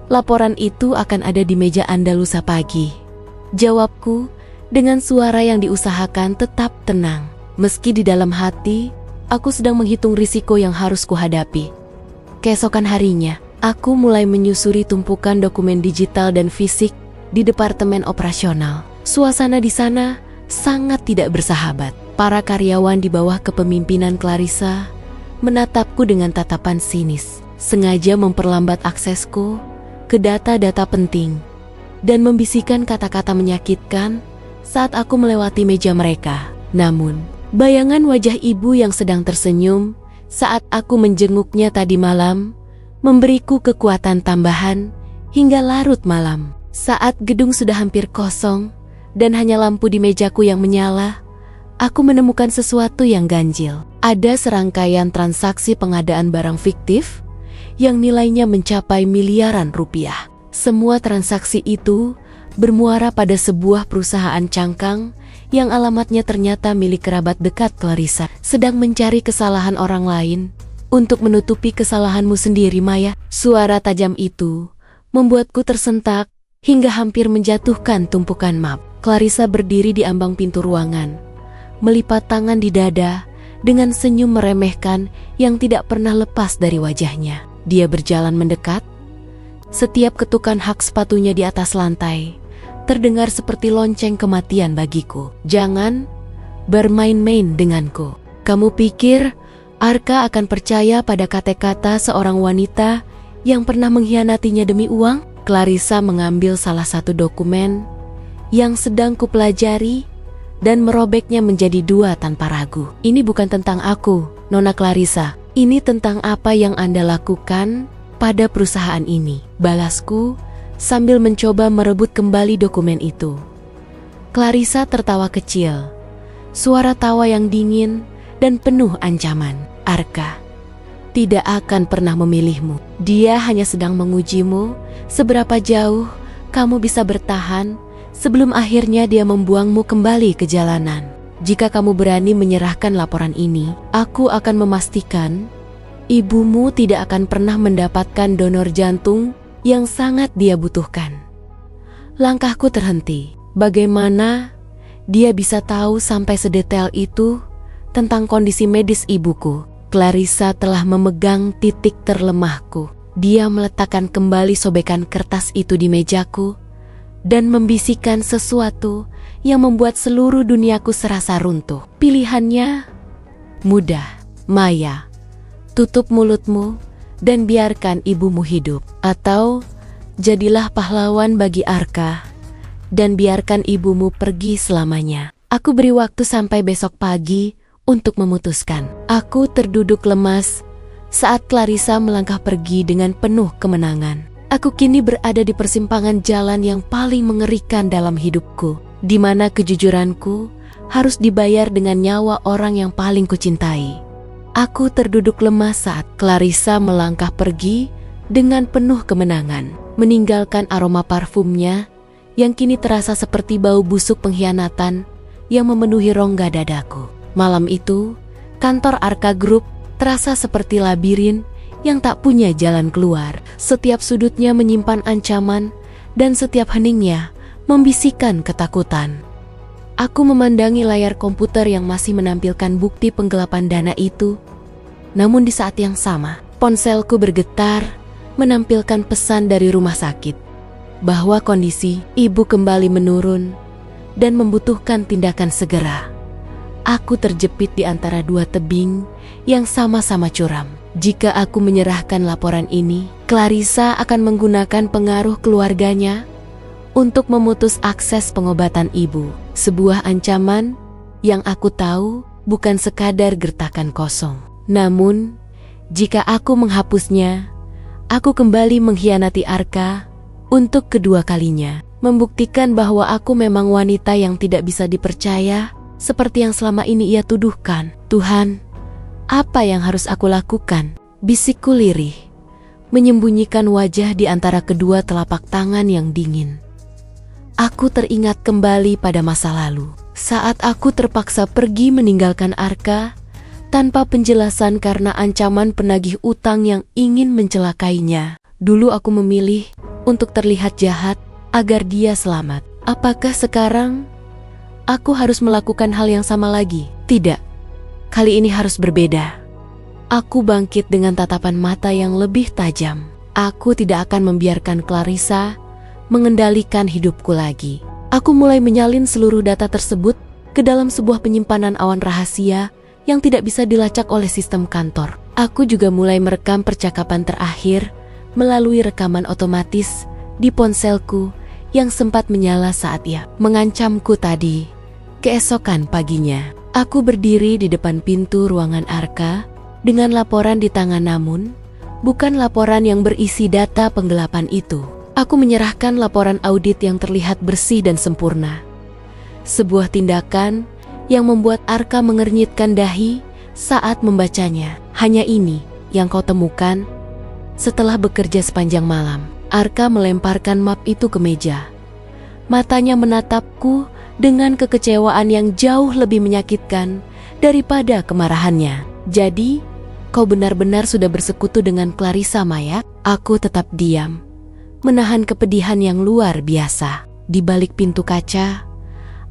Laporan itu akan ada di meja Anda lusa pagi, jawabku dengan suara yang diusahakan tetap tenang. Meski di dalam hati, aku sedang menghitung risiko yang harus kuhadapi. Keesokan harinya, aku mulai menyusuri tumpukan dokumen digital dan fisik di departemen operasional. Suasana di sana sangat tidak bersahabat. Para karyawan di bawah kepemimpinan Clarissa menatapku dengan tatapan sinis, sengaja memperlambat aksesku ke data-data penting dan membisikkan kata-kata menyakitkan saat aku melewati meja mereka. Namun, bayangan wajah ibu yang sedang tersenyum saat aku menjenguknya tadi malam memberiku kekuatan tambahan hingga larut malam. Saat gedung sudah hampir kosong dan hanya lampu di mejaku yang menyala, aku menemukan sesuatu yang ganjil. Ada serangkaian transaksi pengadaan barang fiktif yang nilainya mencapai miliaran rupiah. Semua transaksi itu bermuara pada sebuah perusahaan cangkang yang alamatnya ternyata milik kerabat dekat Clarissa. Sedang mencari kesalahan orang lain untuk menutupi kesalahanmu sendiri, Maya. Suara tajam itu membuatku tersentak hingga hampir menjatuhkan tumpukan map. Clarissa berdiri di ambang pintu ruangan, melipat tangan di dada dengan senyum meremehkan yang tidak pernah lepas dari wajahnya. Dia berjalan mendekat. Setiap ketukan hak sepatunya di atas lantai terdengar seperti lonceng kematian bagiku. Jangan bermain-main denganku. Kamu pikir Arka akan percaya pada kata-kata seorang wanita yang pernah mengkhianatinya demi uang? Clarissa mengambil salah satu dokumen yang sedang kupelajari dan merobeknya menjadi dua tanpa ragu. Ini bukan tentang aku, Nona Clarissa. Ini tentang apa yang Anda lakukan pada perusahaan ini, balasku sambil mencoba merebut kembali dokumen itu. Clarissa tertawa kecil, suara tawa yang dingin dan penuh ancaman. Arka tidak akan pernah memilihmu. Dia hanya sedang mengujimu seberapa jauh kamu bisa bertahan sebelum akhirnya dia membuangmu kembali ke jalanan. Jika kamu berani menyerahkan laporan ini, aku akan memastikan ibumu tidak akan pernah mendapatkan donor jantung yang sangat dia butuhkan. Langkahku terhenti. Bagaimana dia bisa tahu sampai sedetail itu tentang kondisi medis ibuku? Clarissa telah memegang titik terlemahku. Dia meletakkan kembali sobekan kertas itu di mejaku dan membisikkan sesuatu yang membuat seluruh duniaku serasa runtuh. Pilihannya mudah, Maya. Tutup mulutmu dan biarkan ibumu hidup. Atau jadilah pahlawan bagi Arka dan biarkan ibumu pergi selamanya. Aku beri waktu sampai besok pagi untuk memutuskan. Aku terduduk lemas saat Clarissa melangkah pergi dengan penuh kemenangan. Aku kini berada di persimpangan jalan yang paling mengerikan dalam hidupku, di mana kejujuranku harus dibayar dengan nyawa orang yang paling kucintai. Aku terduduk lemas saat Clarissa melangkah pergi dengan penuh kemenangan, meninggalkan aroma parfumnya yang kini terasa seperti bau busuk pengkhianatan yang memenuhi rongga dadaku. Malam itu, kantor Arka Group terasa seperti labirin yang tak punya jalan keluar. Setiap sudutnya menyimpan ancaman dan setiap heningnya membisikkan ketakutan. Aku memandangi layar komputer yang masih menampilkan bukti penggelapan dana itu. Namun di saat yang sama, ponselku bergetar menampilkan pesan dari rumah sakit bahwa kondisi ibu kembali menurun dan membutuhkan tindakan segera. Aku terjepit di antara dua tebing yang sama-sama curam. Jika aku menyerahkan laporan ini, Clarissa akan menggunakan pengaruh keluarganya untuk memutus akses pengobatan ibu. Sebuah ancaman yang aku tahu bukan sekadar gertakan kosong. Namun, jika aku menghapusnya, aku kembali mengkhianati Arka untuk kedua kalinya. Membuktikan bahwa aku memang wanita yang tidak bisa dipercaya seperti yang selama ini ia tuduhkan. Tuhan, apa yang harus aku lakukan? Bisikku lirih, menyembunyikan wajah di antara kedua telapak tangan yang dingin. Aku teringat kembali pada masa lalu, saat aku terpaksa pergi meninggalkan Arka tanpa penjelasan karena ancaman penagih utang yang ingin mencelakainya. Dulu aku memilih untuk terlihat jahat agar dia selamat. Apakah sekarang aku harus melakukan hal yang sama lagi? Tidak, kali ini harus berbeda. Aku bangkit dengan tatapan mata yang lebih tajam. Aku tidak akan membiarkan Clarissa mengendalikan hidupku lagi. Aku mulai menyalin seluruh data tersebut ke dalam sebuah penyimpanan awan rahasia yang tidak bisa dilacak oleh sistem kantor. Aku juga mulai merekam percakapan terakhir melalui rekaman otomatis di ponselku yang sempat menyala saat ia mengancamku tadi. Keesokan paginya, aku berdiri di depan pintu ruangan Arka dengan laporan di tangan, namun bukan laporan yang berisi data penggelapan itu. Aku menyerahkan laporan audit yang terlihat bersih dan sempurna. Sebuah tindakan yang membuat Arka mengernyitkan dahi saat membacanya. Hanya ini yang kau temukan? Setelah bekerja sepanjang malam, Arka melemparkan map itu ke meja. Matanya menatapku dengan kekecewaan yang jauh lebih menyakitkan daripada kemarahannya. Jadi, kau benar-benar sudah bersekutu dengan Clarissa, Maya? Aku tetap diam, menahan kepedihan yang luar biasa. Di balik pintu kaca,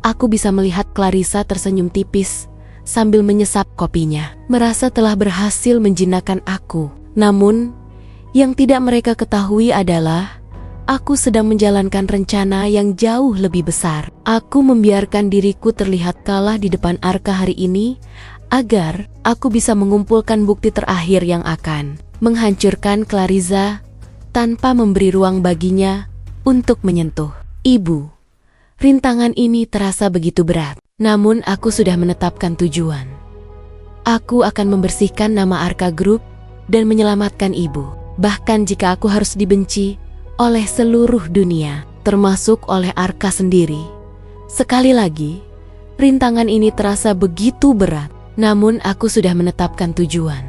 aku bisa melihat Clarissa tersenyum tipis sambil menyesap kopinya, merasa telah berhasil menjinakkan aku. Namun, yang tidak mereka ketahui adalah aku sedang menjalankan rencana yang jauh lebih besar. Aku membiarkan diriku terlihat kalah di depan Arka hari ini agar aku bisa mengumpulkan bukti terakhir yang akan menghancurkan Clarissa tanpa memberi ruang baginya untuk menyentuh. Ibu, rintangan ini terasa begitu berat, namun aku sudah menetapkan tujuan. Aku akan membersihkan nama Arka Group dan menyelamatkan ibu. Bahkan jika aku harus dibenci oleh seluruh dunia, termasuk oleh Arka sendiri. Sekali lagi, rintangan ini terasa begitu berat, namun aku sudah menetapkan tujuan.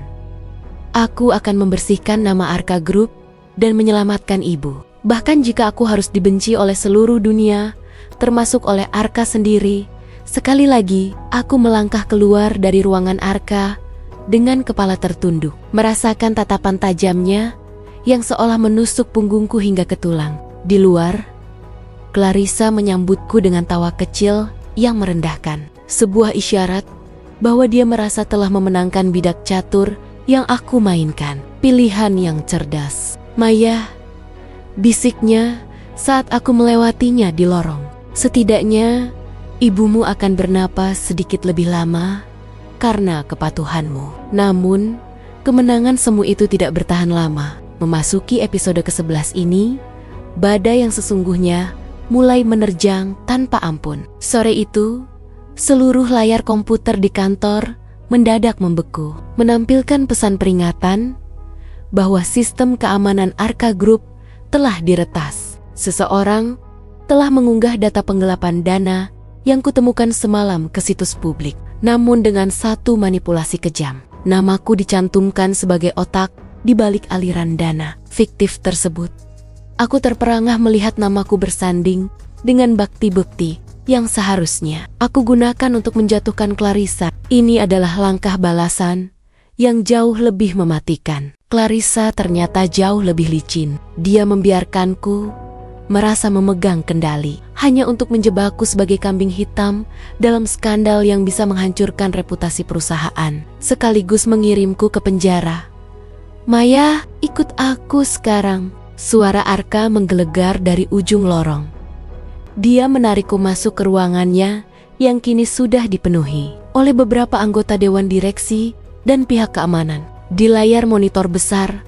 Aku akan membersihkan nama Arka Group dan menyelamatkan ibu. Bahkan jika aku harus dibenci oleh seluruh dunia, termasuk oleh Arka sendiri, sekali lagi aku melangkah keluar dari ruangan Arka dengan kepala tertunduk, merasakan tatapan tajamnya yang seolah menusuk punggungku hingga ke tulang. Di luar, Clarissa menyambutku dengan tawa kecil yang merendahkan, sebuah isyarat bahwa dia merasa telah memenangkan bidak catur yang aku mainkan. Pilihan yang cerdas. Maya, bisiknya saat aku melewatinya di lorong. Setidaknya, ibumu akan bernapas sedikit lebih lama karena kepatuhanmu. Namun, kemenangan semu itu tidak bertahan lama. Memasuki episode ke-11 ini, badai yang sesungguhnya mulai menerjang tanpa ampun. Sore itu, seluruh layar komputer di kantor mendadak membeku, menampilkan pesan peringatan bahwa sistem keamanan Arka Group telah diretas. Seseorang telah mengunggah data penggelapan dana yang kutemukan semalam ke situs publik. Namun dengan satu manipulasi kejam, namaku dicantumkan sebagai otak di balik aliran dana fiktif tersebut. Aku terperangah melihat namaku bersanding dengan bukti-bukti yang seharusnya aku gunakan untuk menjatuhkan Clarissa. Ini adalah langkah balasan yang jauh lebih mematikan. Clarissa ternyata jauh lebih licin. Dia membiarkanku merasa memegang kendali hanya untuk menjebakku sebagai kambing hitam dalam skandal yang bisa menghancurkan reputasi perusahaan, sekaligus mengirimku ke penjara. Maya, ikut aku sekarang. Suara Arka menggelegar dari ujung lorong. Dia menarikku masuk ke ruangannya yang kini sudah dipenuhi oleh beberapa anggota dewan direksi dan pihak keamanan. Di layar monitor besar,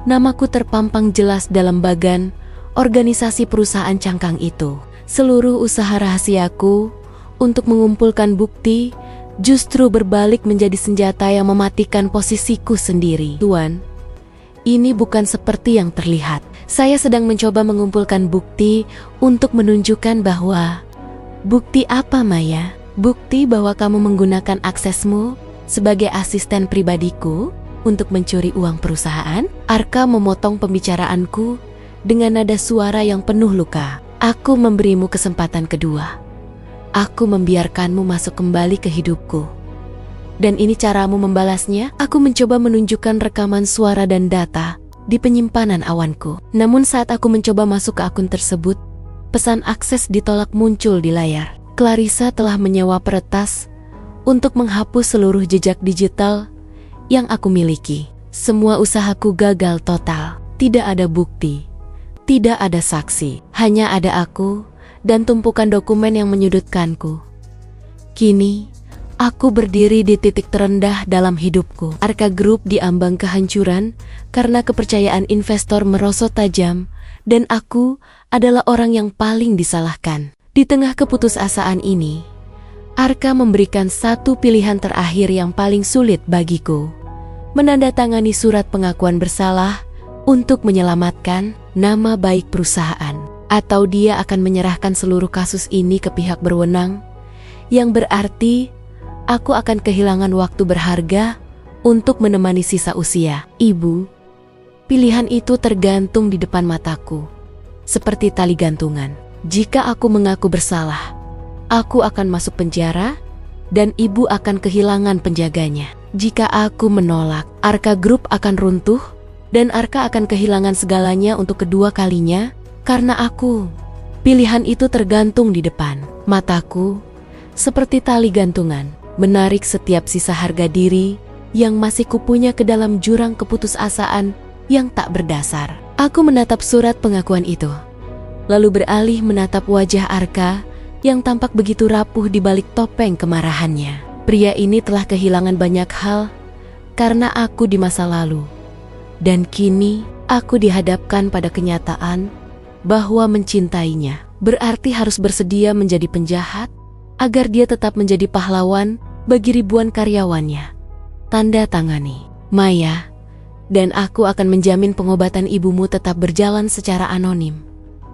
namaku terpampang jelas dalam bagan organisasi perusahaan cangkang itu. Seluruh usaha rahasiaku untuk mengumpulkan bukti justru berbalik menjadi senjata yang mematikan posisiku sendiri. Tuan, ini bukan seperti yang terlihat. Saya sedang mencoba mengumpulkan bukti untuk menunjukkan bahwa... Bukti apa, Maya? Bukti bahwa kamu menggunakan aksesmu sebagai asisten pribadiku untuk mencuri uang perusahaan? Arka memotong pembicaraanku dengan nada suara yang penuh luka. Aku memberimu kesempatan kedua. Aku membiarkanmu masuk kembali ke hidupku. Dan ini caramu membalasnya? Aku mencoba menunjukkan rekaman suara dan data di penyimpanan awanku. Namun saat aku mencoba masuk ke akun tersebut, pesan akses ditolak muncul di layar. Clarissa telah menyewa peretas untuk menghapus seluruh jejak digital yang aku miliki. Semua usahaku gagal total. Tidak ada bukti. Tidak ada saksi, hanya ada aku dan tumpukan dokumen yang menyudutkanku. Kini, aku berdiri di titik terendah dalam hidupku. Arka Group diambang kehancuran karena kepercayaan investor merosot tajam dan aku adalah orang yang paling disalahkan. Di tengah keputusasaan ini, Arka memberikan satu pilihan terakhir yang paling sulit bagiku. Menandatangani surat pengakuan bersalah untuk menyelamatkan nama baik perusahaan, atau dia akan menyerahkan seluruh kasus ini ke pihak berwenang, yang berarti aku akan kehilangan waktu berharga untuk menemani sisa usia. Ibu, Pilihan itu tergantung di depan mataku, seperti tali gantungan. Jika aku mengaku bersalah, aku akan masuk penjara dan ibu akan kehilangan penjaganya. Jika aku menolak, Arka Group akan runtuh dan Arka akan kehilangan segalanya untuk kedua kalinya karena aku. Pilihan itu tergantung di depan mataku, seperti tali gantungan, menarik setiap sisa harga diri yang masih kupunya ke dalam jurang keputusasaan yang tak berdasar. Aku menatap surat pengakuan itu, lalu beralih menatap wajah Arka yang tampak begitu rapuh di balik topeng kemarahannya. Pria ini telah kehilangan banyak hal karena aku di masa lalu. Dan kini aku dihadapkan pada kenyataan bahwa mencintainya berarti harus bersedia menjadi penjahat agar dia tetap menjadi pahlawan bagi ribuan karyawannya. Tanda tangani, Maya, dan aku akan menjamin pengobatan ibumu tetap berjalan secara anonim.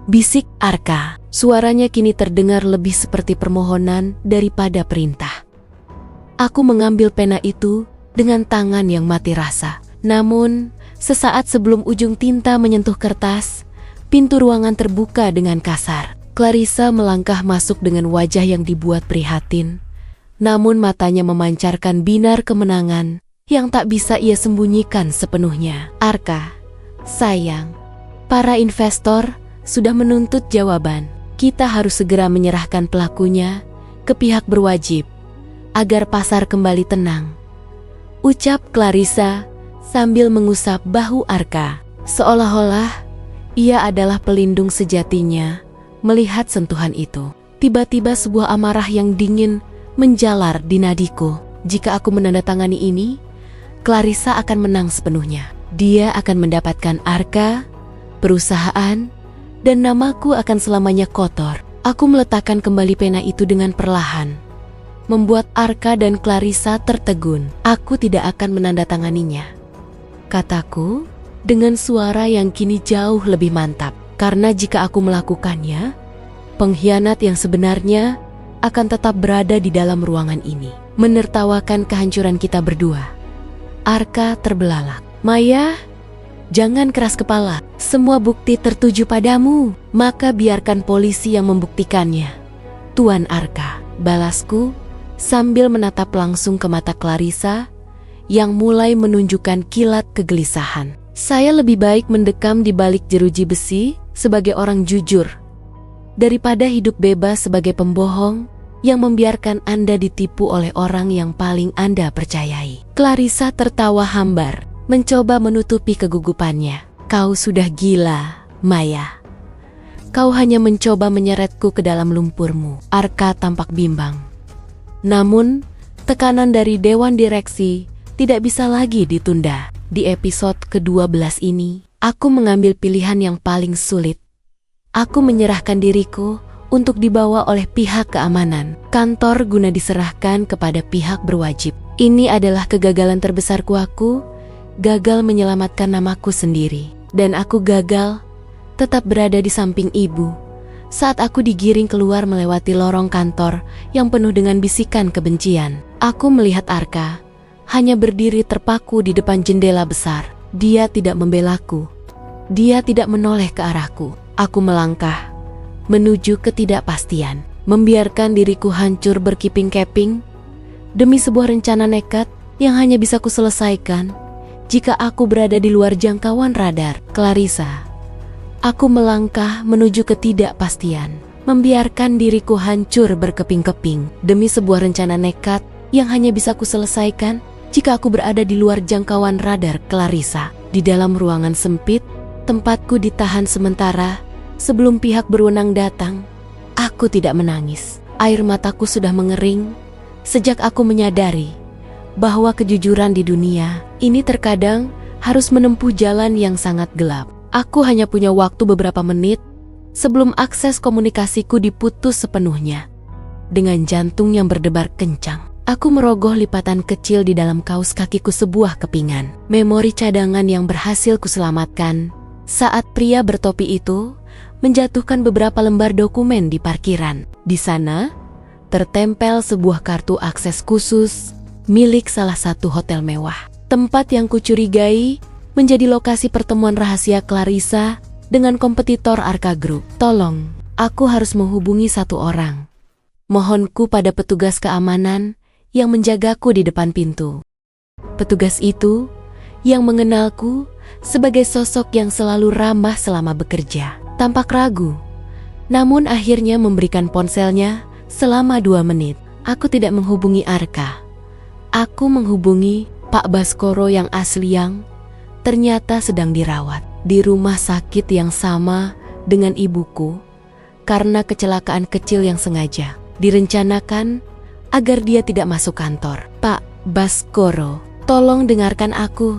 Bisik Arka. Suaranya kini terdengar lebih seperti permohonan daripada perintah. Aku mengambil pena itu dengan tangan yang mati rasa. Namun, sesaat sebelum ujung tinta menyentuh kertas, pintu ruangan terbuka dengan kasar. Clarissa melangkah masuk dengan wajah yang dibuat prihatin. Namun matanya memancarkan binar kemenangan yang tak bisa ia sembunyikan sepenuhnya. Arka, sayang, para investor sudah menuntut jawaban. Kita harus segera menyerahkan pelakunya ke pihak berwajib agar pasar kembali tenang, ucap Clarissa sambil mengusap bahu Arka. Seolah-olah ia adalah pelindung sejatinya melihat sentuhan itu. Tiba-tiba sebuah amarah yang dingin menjalar di nadiku. Jika aku menandatangani ini, Clarissa akan menang sepenuhnya. Dia akan mendapatkan Arka, perusahaan, dan namaku akan selamanya kotor. Aku meletakkan kembali pena itu dengan perlahan, membuat Arka dan Clarissa tertegun. Aku tidak akan menandatanganinya, kataku dengan suara yang kini jauh lebih mantap. Karena jika aku melakukannya, pengkhianat yang sebenarnya akan tetap berada di dalam ruangan ini, menertawakan kehancuran kita berdua. Arka terbelalak. Maya, jangan keras kepala. Semua bukti tertuju padamu, maka biarkan polisi yang membuktikannya. Tuan Arka, balasku sambil menatap langsung ke mata Clarissa yang mulai menunjukkan kilat kegelisahan. Saya lebih baik mendekam di balik jeruji besi sebagai orang jujur daripada hidup bebas sebagai pembohong yang membiarkan Anda ditipu oleh orang yang paling Anda percayai. Clarissa tertawa hambar, mencoba menutupi kegugupannya. Kau sudah gila, Maya. Kau hanya mencoba menyeretku ke dalam lumpurmu. Arka tampak bimbang. Namun, tekanan dari Dewan Direksi tidak bisa lagi ditunda. Di episode ke-12 ini, aku mengambil pilihan yang paling sulit. Aku menyerahkan diriku untuk dibawa oleh pihak keamanan kantor guna diserahkan kepada pihak berwajib. Ini adalah kegagalan terbesarku. Aku gagal menyelamatkan namaku sendiri. Dan aku gagal tetap berada di samping ibu saat aku digiring keluar melewati lorong kantor yang penuh dengan bisikan kebencian. Aku melihat Arka hanya berdiri terpaku di depan jendela besar. Dia tidak membelaku. Dia tidak menoleh ke arahku. Aku melangkah menuju ketidakpastian, membiarkan diriku hancur berkeping-keping demi sebuah rencana nekat yang hanya bisa kuselesaikan jika aku berada di luar jangkauan radar. Clarissa, aku melangkah menuju ketidakpastian, membiarkan diriku hancur berkeping-keping demi sebuah rencana nekat yang hanya bisa kuselesaikan jika aku berada di luar jangkauan radar. Clarissa, di dalam ruangan sempit, tempatku ditahan sementara sebelum pihak berwenang datang. Aku tidak menangis. Air mataku sudah mengering sejak aku menyadari bahwa kejujuran di dunia ini terkadang harus menempuh jalan yang sangat gelap. Aku hanya punya waktu beberapa menit sebelum akses komunikasiku diputus sepenuhnya. Dengan jantung yang berdebar kencang, aku merogoh lipatan kecil di dalam kaus kakiku sebuah kepingan. Memori cadangan yang berhasil kuselamatkan saat pria bertopi itu menjatuhkan beberapa lembar dokumen di parkiran. Di sana tertempel sebuah kartu akses khusus milik salah satu hotel mewah. Tempat yang kucurigai menjadi lokasi pertemuan rahasia Clarissa dengan kompetitor Arka Group. Tolong, aku harus menghubungi satu orang. Mohonku pada petugas keamanan yang menjagaku di depan pintu. Petugas itu yang mengenalku sebagai sosok yang selalu ramah selama bekerja. Tampak ragu, namun akhirnya memberikan ponselnya selama 2 menit. Aku tidak menghubungi Arka. Aku menghubungi Pak Baskoro yang asli yang ternyata sedang dirawat di rumah sakit yang sama dengan ibuku karena kecelakaan kecil yang sengaja direncanakan agar dia tidak masuk kantor. Pak Baskoro, tolong dengarkan aku,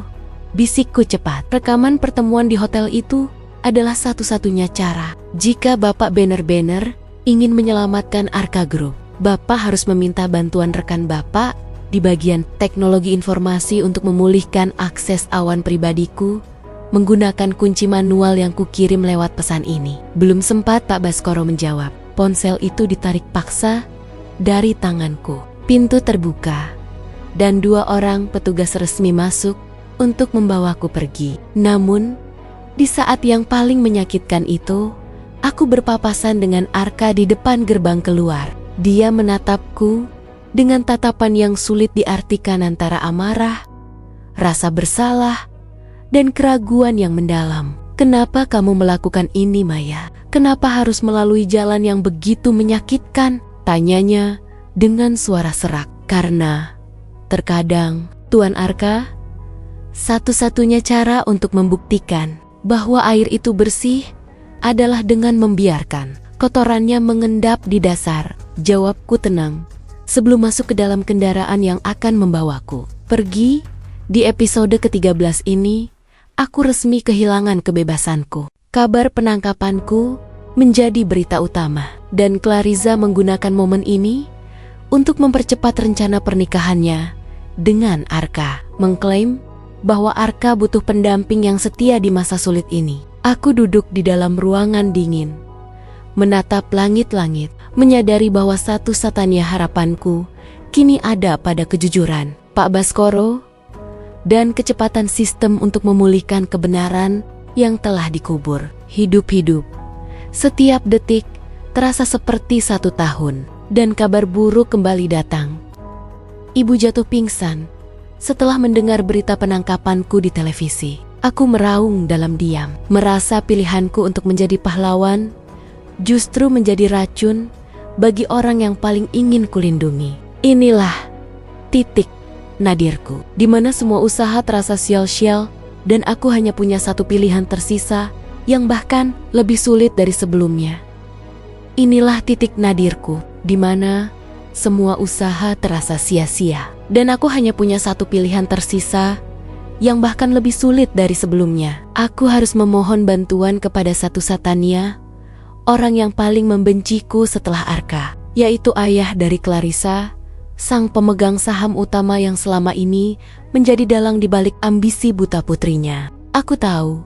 bisikku cepat. Rekaman pertemuan di hotel itu adalah satu-satunya cara. Jika Bapak benar-benar ingin menyelamatkan Arka Group, Bapak harus meminta bantuan rekan Bapak di bagian teknologi informasi untuk memulihkan akses awan pribadiku menggunakan kunci manual yang kukirim lewat pesan ini. Belum sempat Pak Baskoro menjawab, ponsel itu ditarik paksa dari tanganku. Pintu terbuka dan 2 orang petugas resmi masuk untuk membawaku pergi. Namun, di saat yang paling menyakitkan itu, aku berpapasan dengan Arka di depan gerbang keluar. Dia menatapku dengan tatapan yang sulit diartikan antara amarah, rasa bersalah, dan keraguan yang mendalam. Kenapa kamu melakukan ini, Maya? Kenapa harus melalui jalan yang begitu menyakitkan? Tanyanya dengan suara serak. Karena terkadang, Tuan Arka, satu-satunya cara untuk membuktikan bahwa air itu bersih adalah dengan membiarkan kotorannya mengendap di dasar. Jawabku tenang sebelum masuk ke dalam kendaraan yang akan membawaku pergi. Di episode ke-13 ini, aku resmi kehilangan kebebasanku. Kabar penangkapanku menjadi berita utama, dan Clarissa menggunakan momen ini untuk mempercepat rencana pernikahannya dengan Arka. Mengklaim bahwa Arka butuh pendamping yang setia di masa sulit ini. Aku duduk di dalam ruangan dingin, menatap langit-langit, menyadari bahwa satu-satunya harapanku kini ada pada kejujuran Pak Baskoro dan kecepatan sistem untuk memulihkan kebenaran yang telah dikubur. Hidup-hidup, setiap detik terasa seperti 1 tahun, dan kabar buruk kembali datang. Ibu jatuh pingsan setelah mendengar berita penangkapanku di televisi. Aku meraung dalam diam, merasa pilihanku untuk menjadi pahlawan justru menjadi racun bagi orang yang paling ingin kulindungi. Inilah titik nadirku, di mana semua usaha terasa sia-sia dan aku hanya punya satu pilihan tersisa yang bahkan lebih sulit dari sebelumnya. Inilah titik nadirku, di mana semua usaha terasa sia-sia dan aku hanya punya satu pilihan tersisa yang bahkan lebih sulit dari sebelumnya. Aku harus memohon bantuan kepada satu-satunya orang yang paling membenciku setelah Arka, yaitu ayah dari Clarissa, sang pemegang saham utama yang selama ini menjadi dalang di balik ambisi buta putrinya. Aku tahu,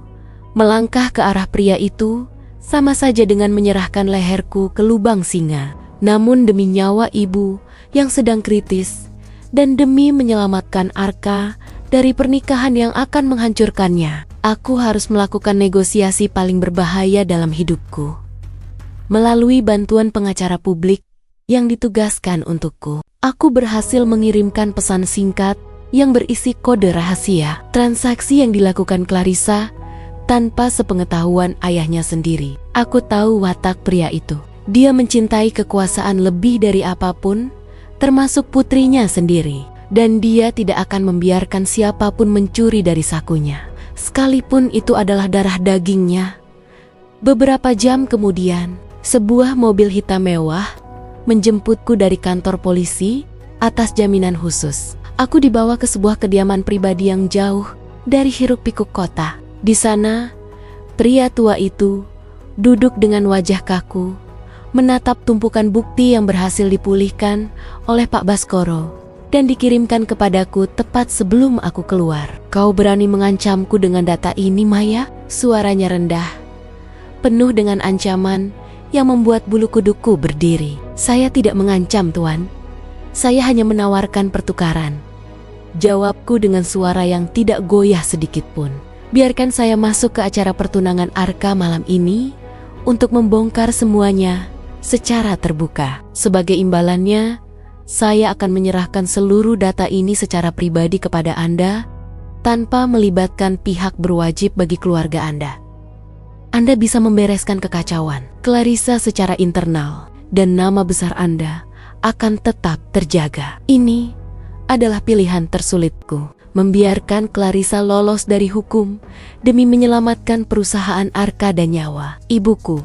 melangkah ke arah pria itu sama saja dengan menyerahkan leherku ke lubang singa. Namun demi nyawa ibu yang sedang kritis dan demi menyelamatkan Arka dari pernikahan yang akan menghancurkannya, aku harus melakukan negosiasi paling berbahaya dalam hidupku. Melalui bantuan pengacara publik yang ditugaskan untukku, aku berhasil mengirimkan pesan singkat yang berisi kode rahasia transaksi yang dilakukan Clarissa tanpa sepengetahuan ayahnya sendiri. Aku tahu watak pria itu. Dia mencintai kekuasaan lebih dari apapun, termasuk putrinya sendiri. Dan dia tidak akan membiarkan siapapun mencuri dari sakunya, sekalipun itu adalah darah dagingnya. Beberapa jam kemudian, sebuah mobil hitam mewah menjemputku dari kantor polisi atas jaminan khusus. Aku dibawa ke sebuah kediaman pribadi yang jauh dari hiruk-pikuk kota. Di sana, pria tua itu duduk dengan wajah kaku, menatap tumpukan bukti yang berhasil dipulihkan oleh Pak Baskoro dan dikirimkan kepadaku tepat sebelum aku keluar. Kau berani mengancamku dengan data ini, Maya? Suaranya rendah, penuh dengan ancaman yang membuat bulu kuduku berdiri. Saya tidak mengancam, Tuan. Saya hanya menawarkan pertukaran. Jawabku dengan suara yang tidak goyah sedikit pun. Biarkan saya masuk ke acara pertunangan Arka malam ini untuk membongkar semuanya secara terbuka. Sebagai imbalannya, saya akan menyerahkan seluruh data ini secara pribadi kepada Anda tanpa melibatkan pihak berwajib bagi keluarga Anda. Anda bisa membereskan kekacauan Clarissa secara internal dan nama besar Anda akan tetap terjaga. Ini adalah pilihan tersulitku. Membiarkan Clarissa lolos dari hukum demi menyelamatkan perusahaan Arka dan nyawa ibuku.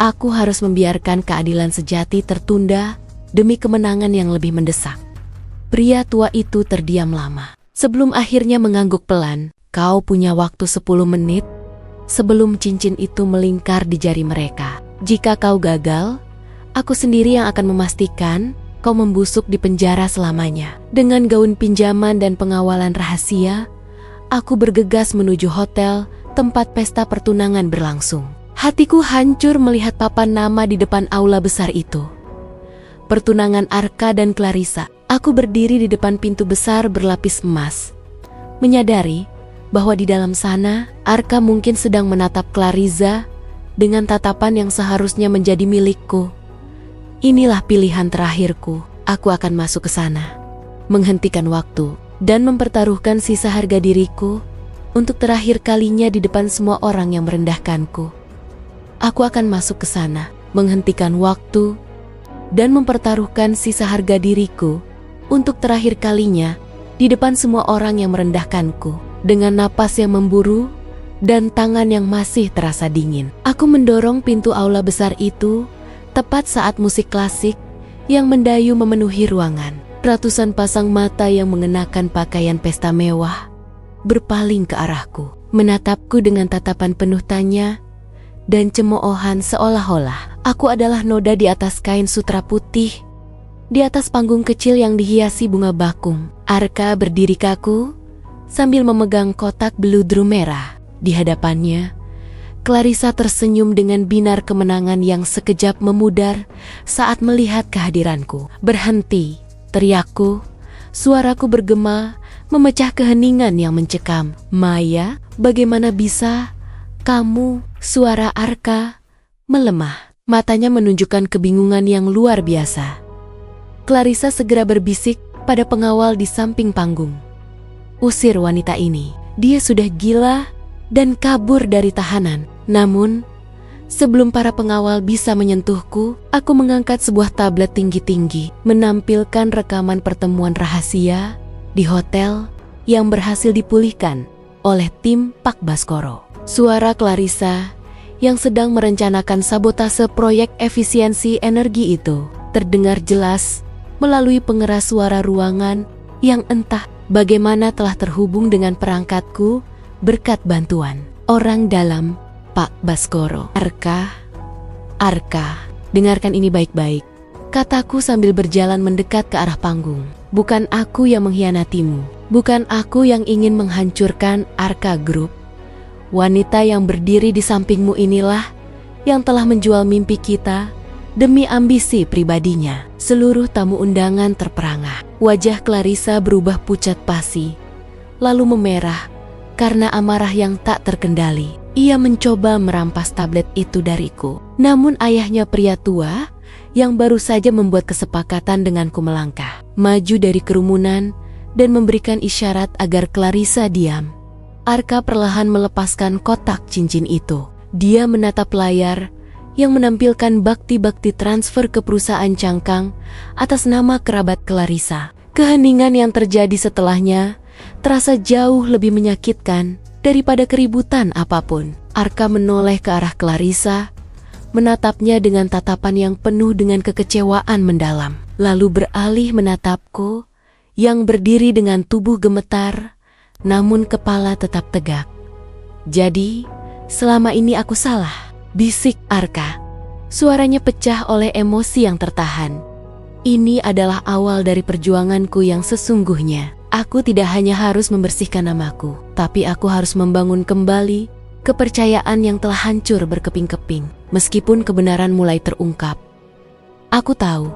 Aku harus membiarkan keadilan sejati tertunda demi kemenangan yang lebih mendesak. Pria tua itu terdiam lama. Sebelum akhirnya mengangguk pelan, kau punya waktu 10 menit sebelum cincin itu melingkar di jari mereka. Jika kau gagal, aku sendiri yang akan memastikan kau membusuk di penjara selamanya. Dengan gaun pinjaman dan pengawalan rahasia, aku bergegas menuju hotel tempat pesta pertunangan berlangsung. Hatiku hancur melihat papan nama di depan aula besar itu. Pertunangan Arka dan Clarissa. Aku berdiri di depan pintu besar berlapis emas, menyadari bahwa di dalam sana Arka mungkin sedang menatap Clarissa dengan tatapan yang seharusnya menjadi milikku. Inilah pilihan terakhirku. Aku akan masuk ke sana, menghentikan waktu, dan mempertaruhkan sisa harga diriku untuk terakhir kalinya di depan semua orang yang merendahkanku. Aku akan masuk ke sana, menghentikan waktu, dan mempertaruhkan sisa harga diriku untuk terakhir kalinya di depan semua orang yang merendahkanku. Dengan napas yang memburu dan tangan yang masih terasa dingin, aku mendorong pintu aula besar itu tepat saat musik klasik yang mendayu memenuhi ruangan. Ratusan pasang mata yang mengenakan pakaian pesta mewah berpaling ke arahku, menatapku dengan tatapan penuh tanya dan cemoohan, seolah-olah aku adalah noda di atas kain sutra putih, di atas panggung kecil yang dihiasi bunga bakung. Arka berdiri kaku sambil memegang kotak beludru merah di hadapannya. Clarissa tersenyum dengan binar kemenangan yang sekejap memudar saat melihat kehadiranku. Berhenti, teriakku. Suaraku bergema, memecah keheningan yang mencekam. Maya, bagaimana bisa kamu? Suara Arka melemah. Matanya menunjukkan kebingungan yang luar biasa. Clarissa segera berbisik pada pengawal di samping panggung. Usir wanita ini. Dia sudah gila dan kabur dari tahanan. Namun, sebelum para pengawal bisa menyentuhku, aku mengangkat sebuah tablet tinggi-tinggi, menampilkan rekaman pertemuan rahasia di hotel yang berhasil dipulihkan oleh tim Pak Baskoro. Suara Clarissa yang sedang merencanakan sabotase proyek efisiensi energi itu terdengar jelas melalui pengeras suara ruangan yang entah bagaimana telah terhubung dengan perangkatku berkat bantuan orang dalam Pak Baskoro. Arka, dengarkan ini baik-baik, kataku sambil berjalan mendekat ke arah panggung. Bukan aku yang mengkhianatimu, bukan aku yang ingin menghancurkan Arka Group. Wanita yang berdiri di sampingmu inilah yang telah menjual mimpi kita demi ambisi pribadinya. Seluruh tamu undangan terperangah. Wajah Clarissa berubah pucat pasi, lalu memerah karena amarah yang tak terkendali. Ia mencoba merampas tablet itu dariku. Namun ayahnya, pria tua yang baru saja membuat kesepakatan denganku, melangkah maju dari kerumunan dan memberikan isyarat agar Clarissa diam. Arka perlahan melepaskan kotak cincin itu. Dia menatap layar yang menampilkan bakti-bakti transfer ke perusahaan cangkang atas nama kerabat Clarissa. Keheningan yang terjadi setelahnya terasa jauh lebih menyakitkan daripada keributan apapun. Arka menoleh ke arah Clarissa, menatapnya dengan tatapan yang penuh dengan kekecewaan mendalam, lalu beralih menatapku yang berdiri dengan tubuh gemetar, namun kepala tetap tegak. Jadi, selama ini aku salah, bisik Arka. Suaranya pecah oleh emosi yang tertahan. Ini adalah awal dari perjuanganku yang sesungguhnya. Aku tidak hanya harus membersihkan namaku, tapi aku harus membangun kembali kepercayaan yang telah hancur berkeping-keping. Meskipun kebenaran mulai terungkap, aku tahu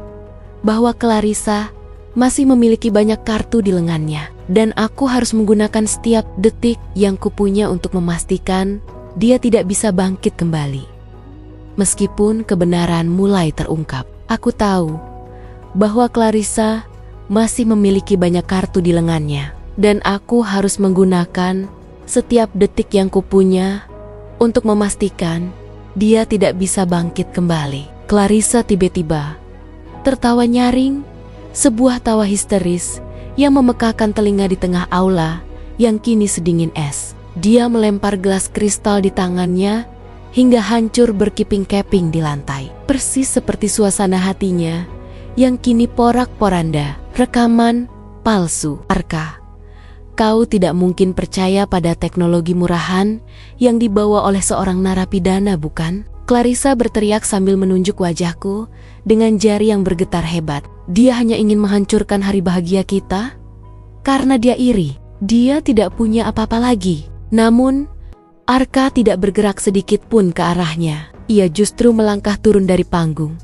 bahwa Clarissa masih memiliki banyak kartu di lengannya. Dan aku harus menggunakan setiap detik yang kupunya untuk memastikan dia tidak bisa bangkit kembali. Meskipun kebenaran mulai terungkap, aku tahu bahwa Clarissa masih memiliki banyak kartu di lengannya. Dan aku harus menggunakan setiap detik yang kupunya untuk memastikan dia tidak bisa bangkit kembali. Clarissa tiba-tiba tertawa nyaring, sebuah tawa histeris yang memekakkan telinga di tengah aula yang kini sedingin es. Dia melempar gelas kristal di tangannya hingga hancur berkeping-keping di lantai. Persis seperti suasana hatinya yang kini porak-poranda. Rekaman palsu. Arka, kau tidak mungkin percaya pada teknologi murahan yang dibawa oleh seorang narapidana, bukan? Clarissa berteriak sambil menunjuk wajahku dengan jari yang bergetar hebat. Dia hanya ingin menghancurkan hari bahagia kita karena dia iri. Dia tidak punya apa-apa lagi. Namun, Arka tidak bergerak sedikit pun ke arahnya. Ia justru melangkah turun dari panggung,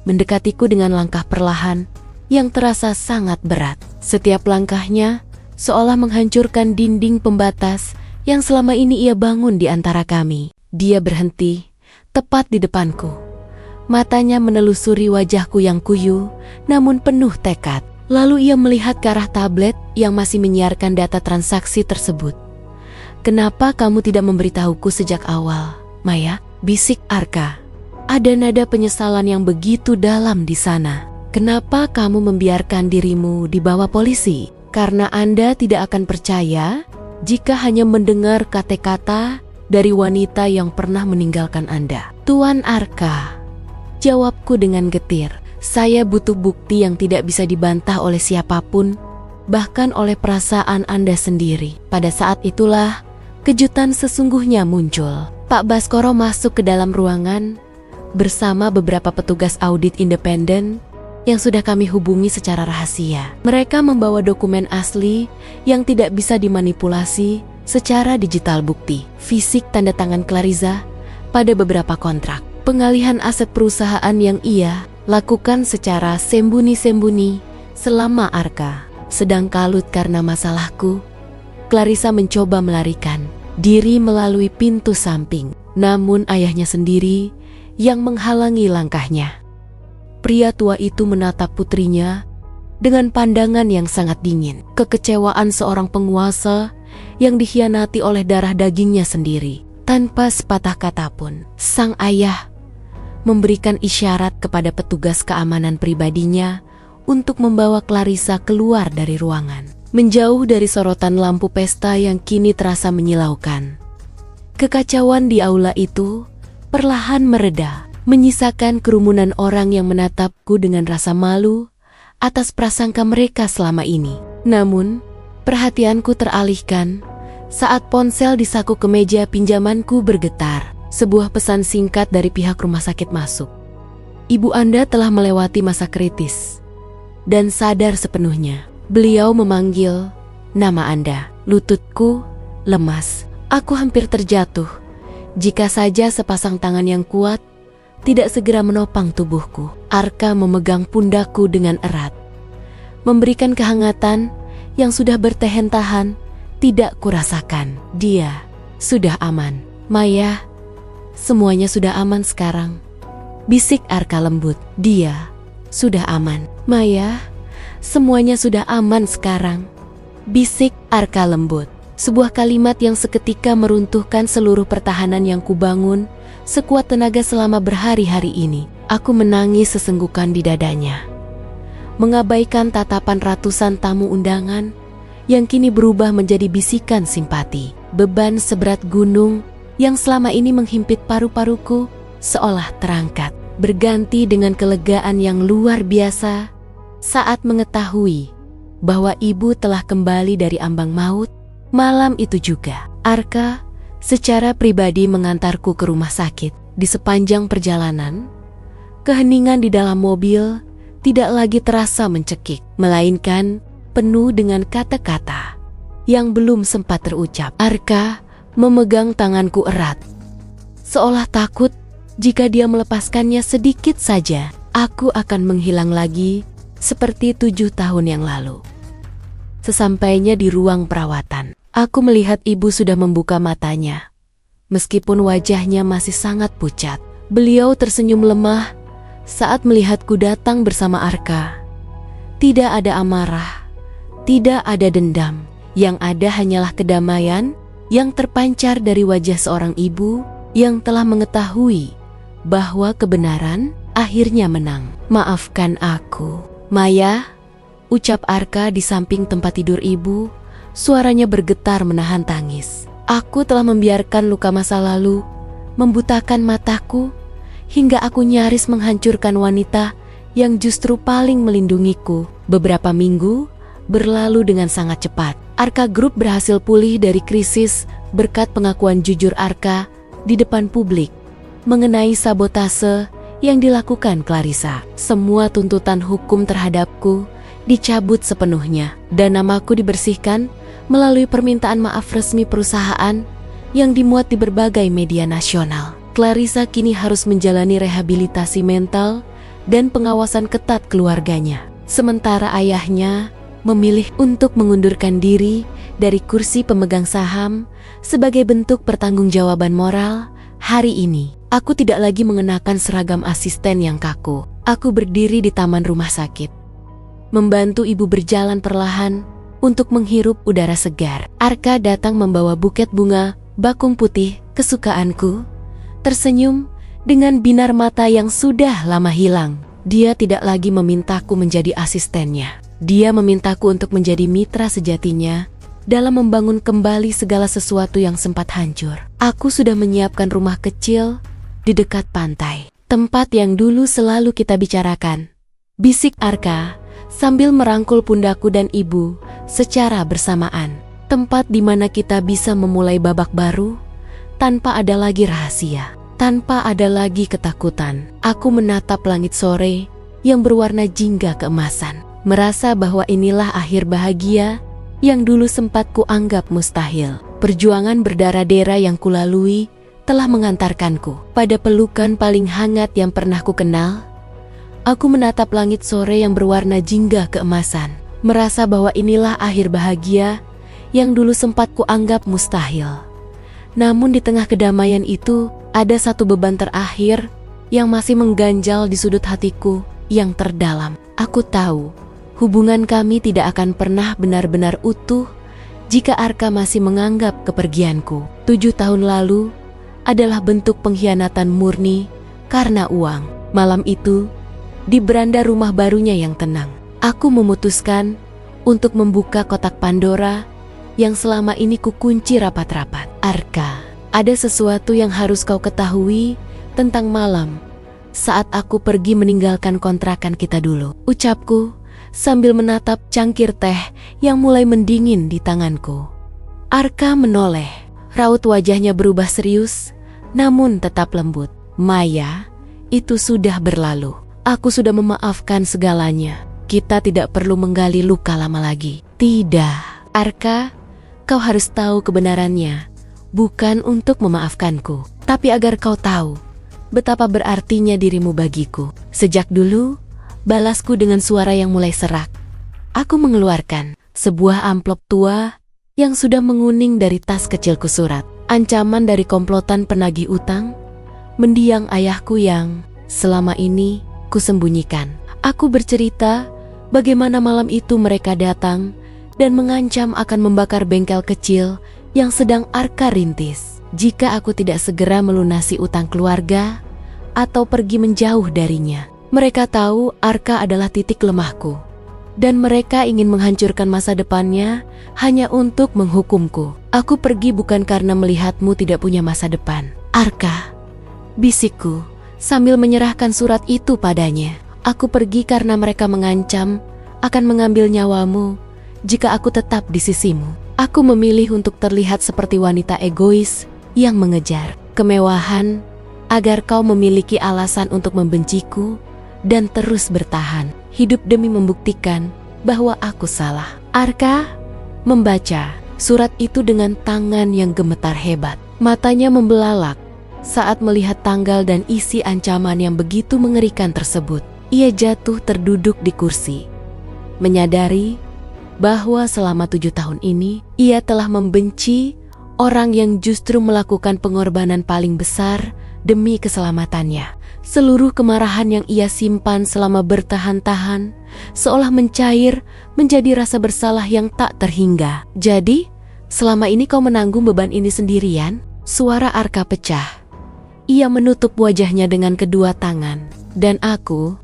mendekatiku dengan langkah perlahan yang terasa sangat berat. Setiap langkahnya seolah menghancurkan dinding pembatas yang selama ini ia bangun di antara kami. Dia berhenti tepat di depanku. Matanya menelusuri wajahku yang kuyu, namun penuh tekad. Lalu ia melihat ke arah tablet yang masih menyiarkan data transaksi tersebut. "Kenapa kamu tidak memberitahuku sejak awal, Maya?" bisik Arka. Ada nada penyesalan yang begitu dalam di sana. "Kenapa kamu membiarkan dirimu dibawa polisi? Karena Anda tidak akan percaya jika hanya mendengar kata-kata dari wanita yang pernah meninggalkan Anda." "Tuan Arka," jawabku dengan getir. "Saya butuh bukti yang tidak bisa dibantah oleh siapapun, bahkan oleh perasaan Anda sendiri." Pada saat itulah kejutan sesungguhnya muncul. Pak Baskoro masuk ke dalam ruangan bersama beberapa petugas audit independen yang sudah kami hubungi secara rahasia. Mereka membawa dokumen asli yang tidak bisa dimanipulasi secara digital, bukti fisik tanda tangan Clarissa pada beberapa kontrak pengalihan aset perusahaan yang ia lakukan secara sembunyi-sembunyi selama Arka sedang kalut karena masalahku. Clarissa mencoba melarikan diri melalui pintu samping, namun ayahnya sendiri yang menghalangi langkahnya. Pria tua itu menatap putrinya dengan pandangan yang sangat dingin. Kekecewaan seorang penguasa yang dikhianati oleh darah dagingnya sendiri. Tanpa sepatah kata pun, sang ayah memberikan isyarat kepada petugas keamanan pribadinya untuk membawa Clarissa keluar dari ruangan, menjauh dari sorotan lampu pesta yang kini terasa menyilaukan. Kekacauan di aula itu perlahan mereda, menyisakan kerumunan orang yang menatapku dengan rasa malu atas prasangka mereka selama ini. Namun, perhatianku teralihkan saat ponsel di saku kemeja pinjamanku bergetar. Sebuah pesan singkat dari pihak rumah sakit masuk. "Ibu Anda telah melewati masa kritis dan sadar sepenuhnya. Beliau memanggil nama Anda." Lututku lemas. Aku hampir terjatuh jika saja sepasang tangan yang kuat tidak segera menopang tubuhku. Arka memegang pundakku dengan erat, memberikan kehangatan yang sudah bertahan-tahan tidak kurasakan. "Dia sudah aman, Maya. Semuanya sudah aman sekarang," bisik Arka lembut. "Dia sudah aman, Maya. Semuanya sudah aman sekarang," bisik Arka lembut. Sebuah kalimat yang seketika meruntuhkan seluruh pertahanan yang kubangun sekuat tenaga selama berhari-hari ini. Aku menangis sesenggukan di dadanya, mengabaikan tatapan ratusan tamu undangan yang kini berubah menjadi bisikan simpati. Beban seberat gunung yang selama ini menghimpit paru-paruku seolah terangkat, berganti dengan kelegaan yang luar biasa saat mengetahui bahwa ibu telah kembali dari ambang maut. Malam itu juga, Arka secara pribadi mengantarku ke rumah sakit. Di sepanjang perjalanan, keheningan di dalam mobil tidak lagi terasa mencekik, melainkan penuh dengan kata-kata yang belum sempat terucap. Arka memegang tanganku erat, seolah takut jika dia melepaskannya sedikit saja, aku akan menghilang lagi seperti 7 tahun yang lalu. Sesampainya di ruang perawatan, aku melihat ibu sudah membuka matanya. Meskipun wajahnya masih sangat pucat, beliau tersenyum lemah saat melihatku datang bersama Arka. Tidak ada amarah, tidak ada dendam. Yang ada hanyalah kedamaian yang terpancar dari wajah seorang ibu yang telah mengetahui bahwa kebenaran akhirnya menang. Maafkan aku, Maya, ucap Arka di samping tempat tidur ibu. Suaranya bergetar menahan tangis. Aku telah membiarkan luka masa lalu membutakan mataku hingga aku nyaris menghancurkan wanita yang justru paling melindungiku. Beberapa minggu berlalu dengan sangat cepat. Arka Group berhasil pulih dari krisis berkat pengakuan jujur Arka di depan publik mengenai sabotase yang dilakukan Clarissa. Semua tuntutan hukum terhadapku dicabut sepenuhnya dan namaku dibersihkan melalui permintaan maaf resmi perusahaan yang dimuat di berbagai media nasional. Clarissa kini harus menjalani rehabilitasi mental dan pengawasan ketat keluarganya. Sementara ayahnya memilih untuk mengundurkan diri dari kursi pemegang saham sebagai bentuk pertanggungjawaban moral. Hari ini, aku tidak lagi mengenakan seragam asisten yang kaku. Aku berdiri di taman rumah sakit, membantu ibu berjalan perlahan untuk menghirup udara segar. Arka datang membawa buket bunga bakung putih kesukaanku, tersenyum dengan binar mata yang sudah lama hilang. Dia tidak lagi memintaku menjadi asistennya. Dia memintaku untuk menjadi mitra sejatinya dalam membangun kembali segala sesuatu yang sempat hancur. Aku sudah menyiapkan rumah kecil di dekat pantai, tempat yang dulu selalu kita bicarakan, bisik Arka sambil merangkul pundakku dan ibu secara bersamaan. Tempat di mana kita bisa memulai babak baru tanpa ada lagi rahasia, tanpa ada lagi ketakutan. Aku menatap langit sore yang berwarna jingga keemasan, merasa bahwa inilah akhir bahagia yang dulu sempat kuanggap mustahil. Perjuangan berdarah-dera yang kulalui telah mengantarkanku pada pelukan paling hangat yang pernah ku kenal. Aku menatap langit sore yang berwarna jingga keemasan, merasa bahwa inilah akhir bahagia yang dulu sempat kuanggap mustahil. Namun di tengah kedamaian itu, ada satu beban terakhir yang masih mengganjal di sudut hatiku yang terdalam. Aku tahu hubungan kami tidak akan pernah benar-benar utuh jika Arka masih menganggap kepergianku 7 tahun lalu adalah bentuk pengkhianatan murni karena uang. Malam itu, di beranda rumah barunya yang tenang, aku memutuskan untuk membuka kotak Pandora yang selama ini kukunci rapat-rapat. Arka, ada sesuatu yang harus kau ketahui tentang malam saat aku pergi meninggalkan kontrakan kita dulu, ucapku sambil menatap cangkir teh yang mulai mendingin di tanganku. Arka menoleh, raut wajahnya berubah serius, namun tetap lembut. Maya, itu sudah berlalu. Aku sudah memaafkan segalanya. Kita tidak perlu menggali luka lama lagi. Tidak, Arka, kau harus tahu kebenarannya. Bukan untuk memaafkanku, tapi agar kau tahu betapa berartinya dirimu bagiku. Sejak dulu, balasku dengan suara yang mulai serak. Aku mengeluarkan sebuah amplop tua yang sudah menguning dari tas kecilku. Surat ancaman dari komplotan penagih utang mendiang ayahku yang selama ini kusembunyikan. Aku bercerita bagaimana malam itu mereka datang dan mengancam akan membakar bengkel kecil yang sedang Arka rintis jika aku tidak segera melunasi utang keluarga atau pergi menjauh darinya. Mereka tahu Arka adalah titik lemahku, dan mereka ingin menghancurkan masa depannya hanya untuk menghukumku. Aku pergi bukan karena melihatmu tidak punya masa depan, Arka, bisikku sambil menyerahkan surat itu padanya. Aku pergi karena mereka mengancam akan mengambil nyawamu jika aku tetap di sisimu. Aku memilih untuk terlihat seperti wanita egois yang mengejar kemewahan agar kau memiliki alasan untuk membenciku dan terus bertahan hidup demi membuktikan bahwa aku salah. Arka membaca surat itu dengan tangan yang gemetar hebat. Matanya membelalak saat melihat tanggal dan isi ancaman yang begitu mengerikan tersebut. Ia jatuh terduduk di kursi, menyadari bahwa selama 7 tahun ini ia telah membenci orang yang justru melakukan pengorbanan paling besar demi keselamatannya. Seluruh kemarahan yang ia simpan selama bertahan-tahan seolah mencair menjadi rasa bersalah yang tak terhingga. "Jadi, selama ini kau menanggung beban ini sendirian?" Suara Arka pecah. Ia menutup wajahnya dengan kedua tangan. "Dan aku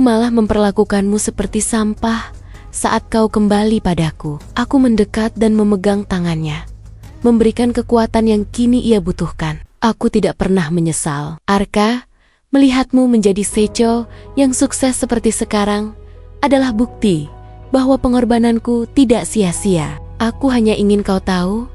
malah memperlakukanmu seperti sampah saat kau kembali padaku." Aku mendekat dan memegang tangannya, memberikan kekuatan yang kini ia butuhkan. "Aku tidak pernah menyesal, Arka. Melihatmu menjadi Secho yang sukses seperti sekarang adalah bukti bahwa pengorbananku tidak sia-sia. Aku hanya ingin kau tahu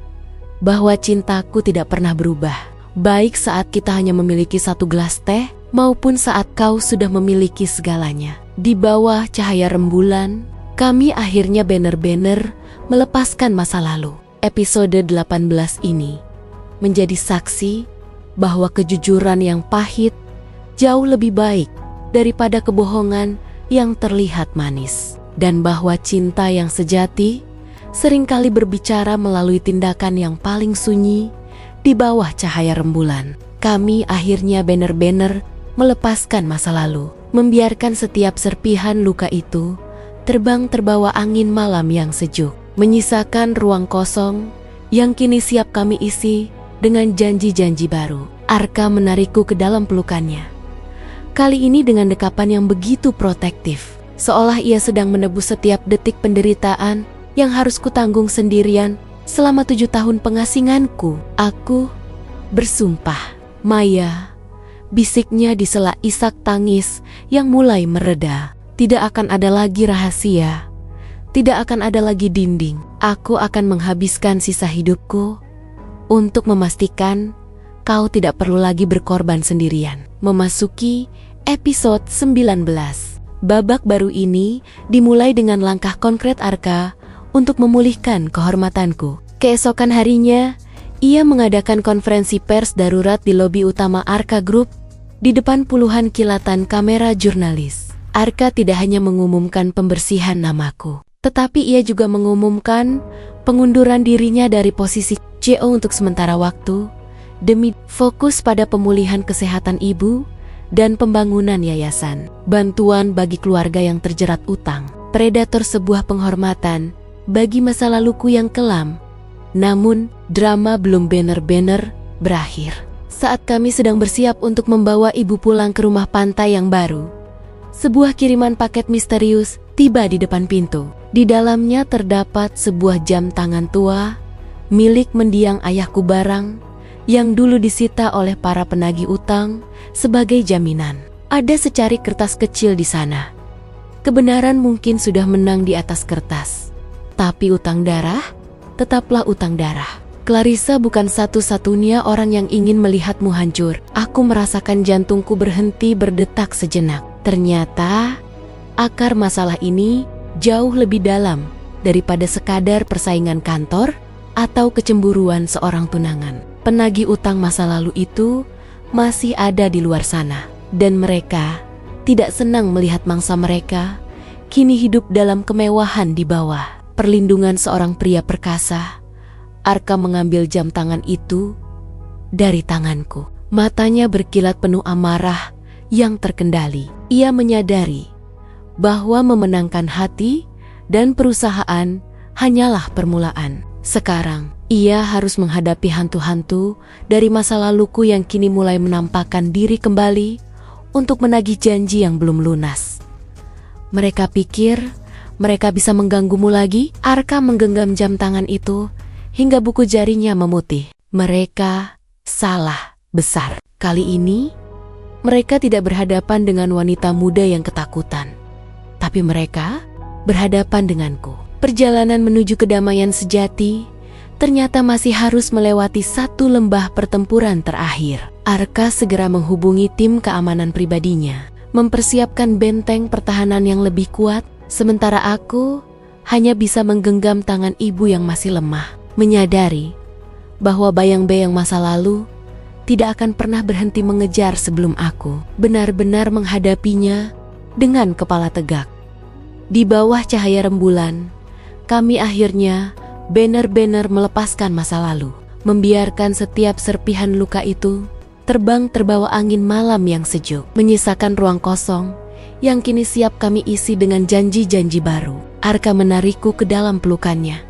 bahwa cintaku tidak pernah berubah. Baik saat kita hanya memiliki satu gelas teh, maupun saat kau sudah memiliki segalanya." Di bawah cahaya rembulan, kami akhirnya benar-benar melepaskan masa lalu. Episode 18 ini menjadi saksi bahwa kejujuran yang pahit jauh lebih baik daripada kebohongan yang terlihat manis. Dan bahwa cinta yang sejati seringkali berbicara melalui tindakan yang paling sunyi di bawah cahaya rembulan. Kami akhirnya benar-benar melepaskan masa lalu, membiarkan setiap serpihan luka itu terbang terbawa angin malam yang sejuk, menyisakan ruang kosong yang kini siap kami isi dengan janji-janji baru. Arka menarikku ke dalam pelukannya, kali ini dengan dekapan yang begitu protektif, seolah ia sedang menebus setiap detik penderitaan yang harus kutanggung sendirian selama 7 tahun pengasinganku. "Aku bersumpah, Maya," bisiknya di sela isak tangis yang mulai mereda, "tidak akan ada lagi rahasia, tidak akan ada lagi dinding. Aku akan menghabiskan sisa hidupku untuk memastikan kau tidak perlu lagi berkorban sendirian." Memasuki episode 19. Babak baru ini dimulai dengan langkah konkret Arka untuk memulihkan kehormatanku. Keesokan harinya, ia mengadakan konferensi pers darurat di lobi utama Arka Group di depan puluhan kilatan kamera jurnalis. Arka tidak hanya mengumumkan pembersihan namaku, tetapi ia juga mengumumkan pengunduran dirinya dari posisi CEO untuk sementara waktu demi fokus pada pemulihan kesehatan ibu dan pembangunan yayasan. Bantuan bagi keluarga yang terjerat utang. Predator sebuah penghormatan bagi masa laluku yang kelam. Namun, drama belum benar-benar berakhir. Saat kami sedang bersiap untuk membawa ibu pulang ke rumah pantai yang baru, sebuah kiriman paket misterius tiba di depan pintu. Di dalamnya terdapat sebuah jam tangan tua milik mendiang ayahku Barang yang dulu disita oleh para penagih utang sebagai jaminan. Ada secari kertas kecil di sana. Kebenaran mungkin sudah menang di atas kertas, tapi utang darah tetaplah utang darah. Clarissa bukan satu-satunya orang yang ingin melihatmu hancur. Aku merasakan jantungku berhenti berdetak sejenak. Ternyata akar masalah ini jauh lebih dalam daripada sekadar persaingan kantor atau kecemburuan seorang tunangan. Penagih utang masa lalu itu masih ada di luar sana, dan mereka tidak senang melihat mangsa mereka kini hidup dalam kemewahan di bawah perlindungan seorang pria perkasa. Arka mengambil jam tangan itu dari tanganku. Matanya berkilat penuh amarah yang terkendali. Ia menyadari bahwa memenangkan hati dan perusahaan hanyalah permulaan. Sekarang, ia harus menghadapi hantu-hantu dari masa laluku yang kini mulai menampakkan diri kembali untuk menagih janji yang belum lunas. Mereka pikir mereka bisa mengganggumu lagi? Arka menggenggam jam tangan itu hingga buku jarinya memutih. Mereka salah besar. Kali ini, mereka tidak berhadapan dengan wanita muda yang ketakutan, tapi mereka berhadapan denganku. Perjalanan menuju kedamaian sejati ternyata masih harus melewati satu lembah pertempuran terakhir. Arka segera menghubungi tim keamanan pribadinya, mempersiapkan benteng pertahanan yang lebih kuat, sementara aku hanya bisa menggenggam tangan ibu yang masih lemah, menyadari bahwa bayang-bayang masa lalu tidak akan pernah berhenti mengejar sebelum aku benar-benar menghadapinya dengan kepala tegak. Di bawah cahaya rembulan, kami akhirnya benar-benar melepaskan masa lalu, membiarkan setiap serpihan luka itu terbang terbawa angin malam yang sejuk, menyisakan ruang kosong yang kini siap kami isi dengan janji-janji baru. Arka menarikku ke dalam pelukannya,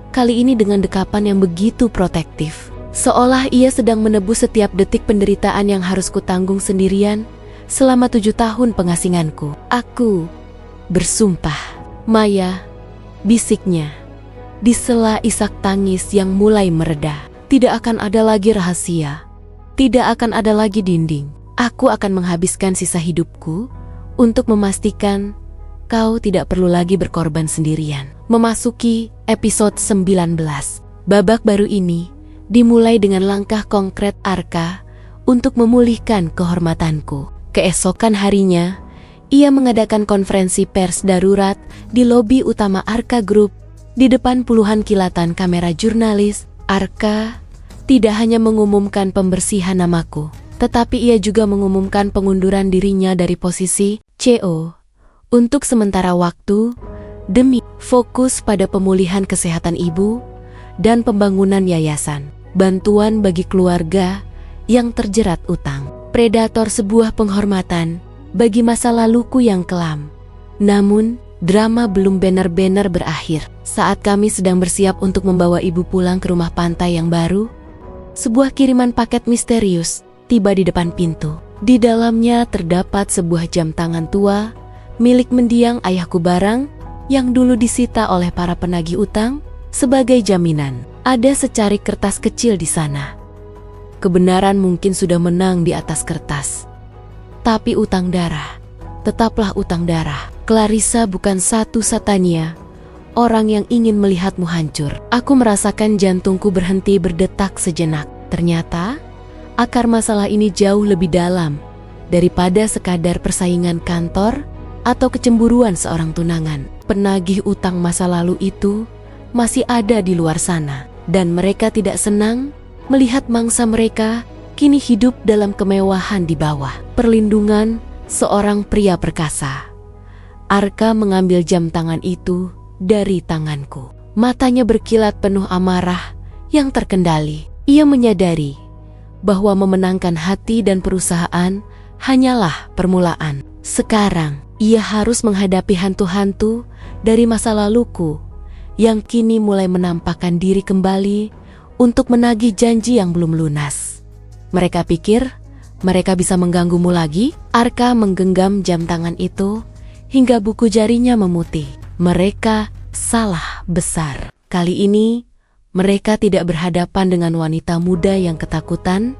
kali ini dengan dekapan yang begitu protektif, seolah ia sedang menebus setiap detik penderitaan yang harus kutanggung sendirian selama 7 tahun pengasinganku. Aku bersumpah, Maya, bisiknya di sela isak tangis yang mulai mereda. Tidak akan ada lagi rahasia, tidak akan ada lagi dinding. Aku akan menghabiskan sisa hidupku untuk memastikan kau tidak perlu lagi berkorban sendirian. Memasuki episode 19. Babak baru ini dimulai dengan langkah konkret Arka untuk memulihkan kehormatanku. Keesokan harinya, ia mengadakan konferensi pers darurat di lobi utama Arka Group. Di depan puluhan kilatan kamera jurnalis, Arka tidak hanya mengumumkan pembersihan namaku, tetapi ia juga mengumumkan pengunduran dirinya dari posisi CEO untuk sementara waktu demi fokus pada pemulihan kesehatan ibu dan pembangunan yayasan, bantuan bagi keluarga yang terjerat utang. Predator sebuah penghormatan bagi masa laluku yang kelam. Namun, drama belum benar-benar berakhir. Saat kami sedang bersiap untuk membawa ibu pulang ke rumah pantai yang baru, sebuah kiriman paket misterius tiba di depan pintu. Di dalamnya terdapat sebuah jam tangan tua milik mendiang ayahku, barang yang dulu disita oleh para penagih utang sebagai jaminan. Ada secarik kertas kecil di sana. Kebenaran mungkin sudah menang di atas kertas, tapi utang darah tetaplah utang darah. Clarissa bukan satu-satunya orang yang ingin melihatmu hancur. Aku merasakan jantungku berhenti berdetak sejenak. Ternyata akar masalah ini jauh lebih dalam daripada sekadar persaingan kantor atau kecemburuan seorang tunangan. Penagih utang masa lalu itu masih ada di luar sana, dan mereka tidak senang melihat mangsa mereka kini hidup dalam kemewahan di bawah perlindungan seorang pria perkasa. Arka mengambil jam tangan itu dari tanganku. Matanya berkilat penuh amarah yang terkendali. Ia menyadari bahwa memenangkan hati dan perusahaan hanyalah permulaan. Sekarang, ia harus menghadapi hantu-hantu dari masa laluku yang kini mulai menampakkan diri kembali untuk menagih janji yang belum lunas. Mereka pikir mereka bisa mengganggumu lagi? Arka menggenggam jam tangan itu hingga buku jarinya memutih. Mereka salah besar. Kali ini, mereka tidak berhadapan dengan wanita muda yang ketakutan,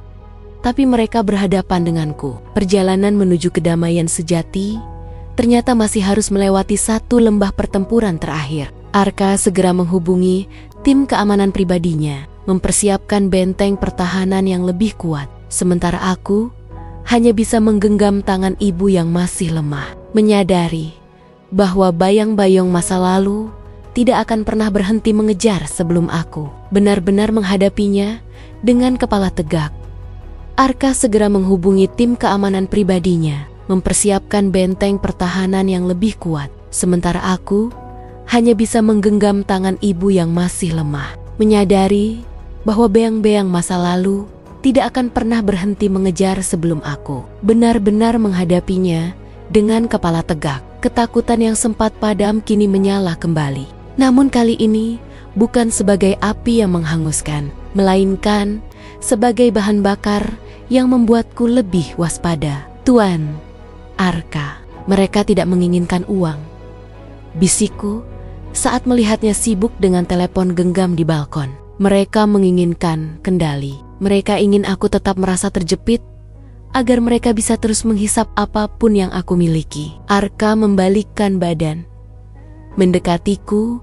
tapi mereka berhadapan denganku. Perjalanan menuju kedamaian sejati ternyata masih harus melewati satu lembah pertempuran terakhir. Arka segera menghubungi tim keamanan pribadinya, mempersiapkan benteng pertahanan yang lebih kuat. Sementara aku hanya bisa menggenggam tangan ibu yang masih lemah, menyadari bahwa bayang-bayang masa lalu tidak akan pernah berhenti mengejar sebelum aku benar-benar menghadapinya dengan kepala tegak. Arka segera menghubungi tim keamanan pribadinya, mempersiapkan benteng pertahanan yang lebih kuat. Sementara aku hanya bisa menggenggam tangan ibu yang masih lemah, menyadari bahwa bayang-bayang masa lalu tidak akan pernah berhenti mengejar sebelum aku benar-benar menghadapinya dengan kepala tegak. Ketakutan yang sempat padam kini menyala kembali. Namun kali ini bukan sebagai api yang menghanguskan, melainkan sebagai bahan bakar yang membuatku lebih waspada. Tuan Arka, mereka tidak menginginkan uang, bisikku saat melihatnya sibuk dengan telepon genggam di balkon. Mereka menginginkan kendali. Mereka ingin aku tetap merasa terjepit agar mereka bisa terus menghisap apapun yang aku miliki. Arka membalikkan badan, mendekatiku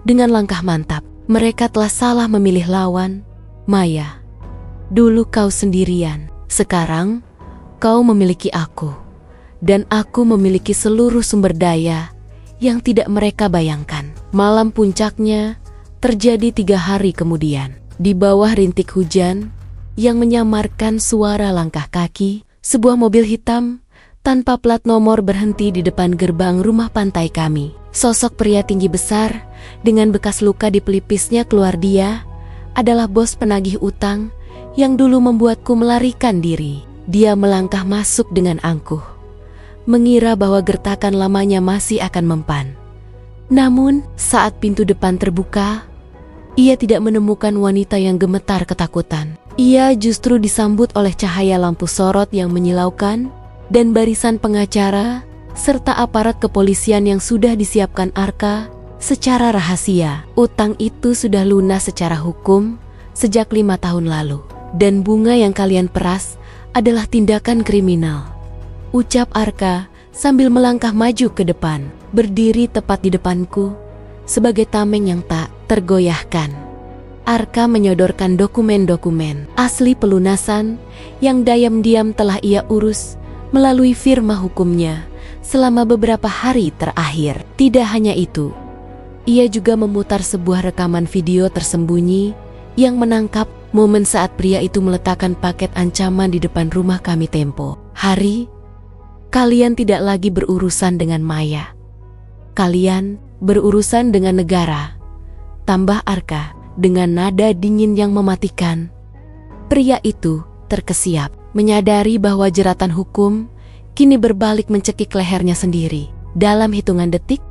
dengan langkah mantap. Mereka telah salah memilih lawan. Maya, dulu kau sendirian. Sekarang kau memiliki aku. Dan aku memiliki seluruh sumber daya yang tidak mereka bayangkan. Malam puncaknya terjadi 3 hari kemudian. Di bawah rintik hujan yang menyamarkan suara langkah kaki, sebuah mobil hitam tanpa plat nomor berhenti di depan gerbang rumah pantai kami. Sosok pria tinggi besar dengan bekas luka di pelipisnya keluar. Dia adalah bos penagih utang yang dulu membuatku melarikan diri. Dia melangkah masuk dengan angkuh, mengira bahwa gertakan lamanya masih akan mempan. Namun, saat pintu depan terbuka, ia tidak menemukan wanita yang gemetar ketakutan. Ia justru disambut oleh cahaya lampu sorot yang menyilaukan dan barisan pengacara serta aparat kepolisian yang sudah disiapkan Arka secara rahasia. Utang itu sudah lunas secara hukum sejak 5 tahun lalu. Dan bunga yang kalian peras adalah tindakan kriminal, ucap Arka sambil melangkah maju ke depan, berdiri tepat di depanku sebagai tameng yang tak tergoyahkan. Arka menyodorkan dokumen-dokumen asli pelunasan yang diam-diam telah ia urus melalui firma hukumnya selama beberapa hari terakhir. Tidak hanya itu, ia juga memutar sebuah rekaman video tersembunyi yang menangkap momen saat pria itu meletakkan paket ancaman di depan rumah kami tempo hari. Kalian tidak lagi berurusan dengan Maya. Kalian berurusan dengan negara, tambah Arka dengan nada dingin yang mematikan. Pria itu terkesiap, menyadari bahwa jeratan hukum kini berbalik mencekik lehernya sendiri. Dalam hitungan detik,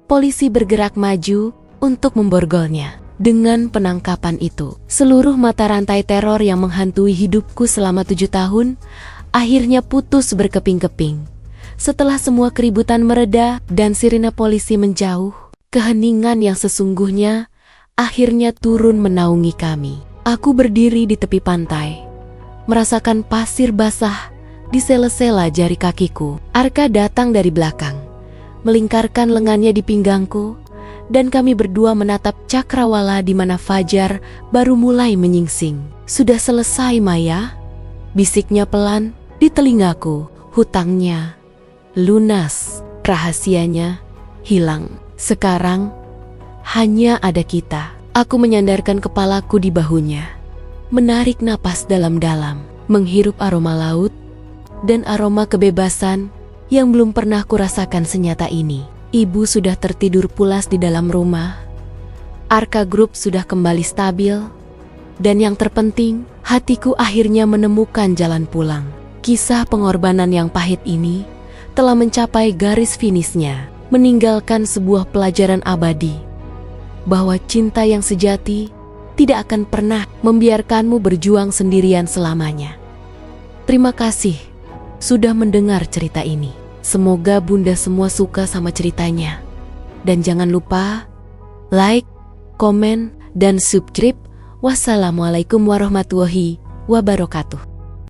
polisi bergerak maju untuk memborgolnya. Dengan penangkapan itu, seluruh mata rantai teror yang menghantui hidupku selama 7 tahun akhirnya putus berkeping-keping. Setelah semua keributan mereda dan sirine polisi menjauh, keheningan yang sesungguhnya akhirnya turun menaungi kami. Aku berdiri di tepi pantai, merasakan pasir basah di sela-sela jari kakiku. Arka datang dari belakang, melingkarkan lengannya di pinggangku, dan kami berdua menatap cakrawala di mana fajar baru mulai menyingsing. Sudah selesai, Maya, bisiknya pelan di telingaku. Hutangnya lunas, rahasianya hilang. Sekarang hanya ada kita. Aku menyandarkan kepalaku di bahunya, menarik napas dalam-dalam, menghirup aroma laut dan aroma kebebasan yang belum pernah kurasakan senyata ini. Ibu sudah tertidur pulas di dalam rumah. Arka Group sudah kembali stabil. Dan yang terpenting, hatiku akhirnya menemukan jalan pulang. Kisah pengorbanan yang pahit ini telah mencapai garis finishnya, meninggalkan sebuah pelajaran abadi bahwa cinta yang sejati tidak akan pernah membiarkanmu berjuang sendirian selamanya. Terima kasih sudah mendengar cerita ini. Semoga Bunda semua suka sama ceritanya. Dan jangan lupa like, komen, dan subscribe. Wassalamualaikum warahmatullahi wabarakatuh.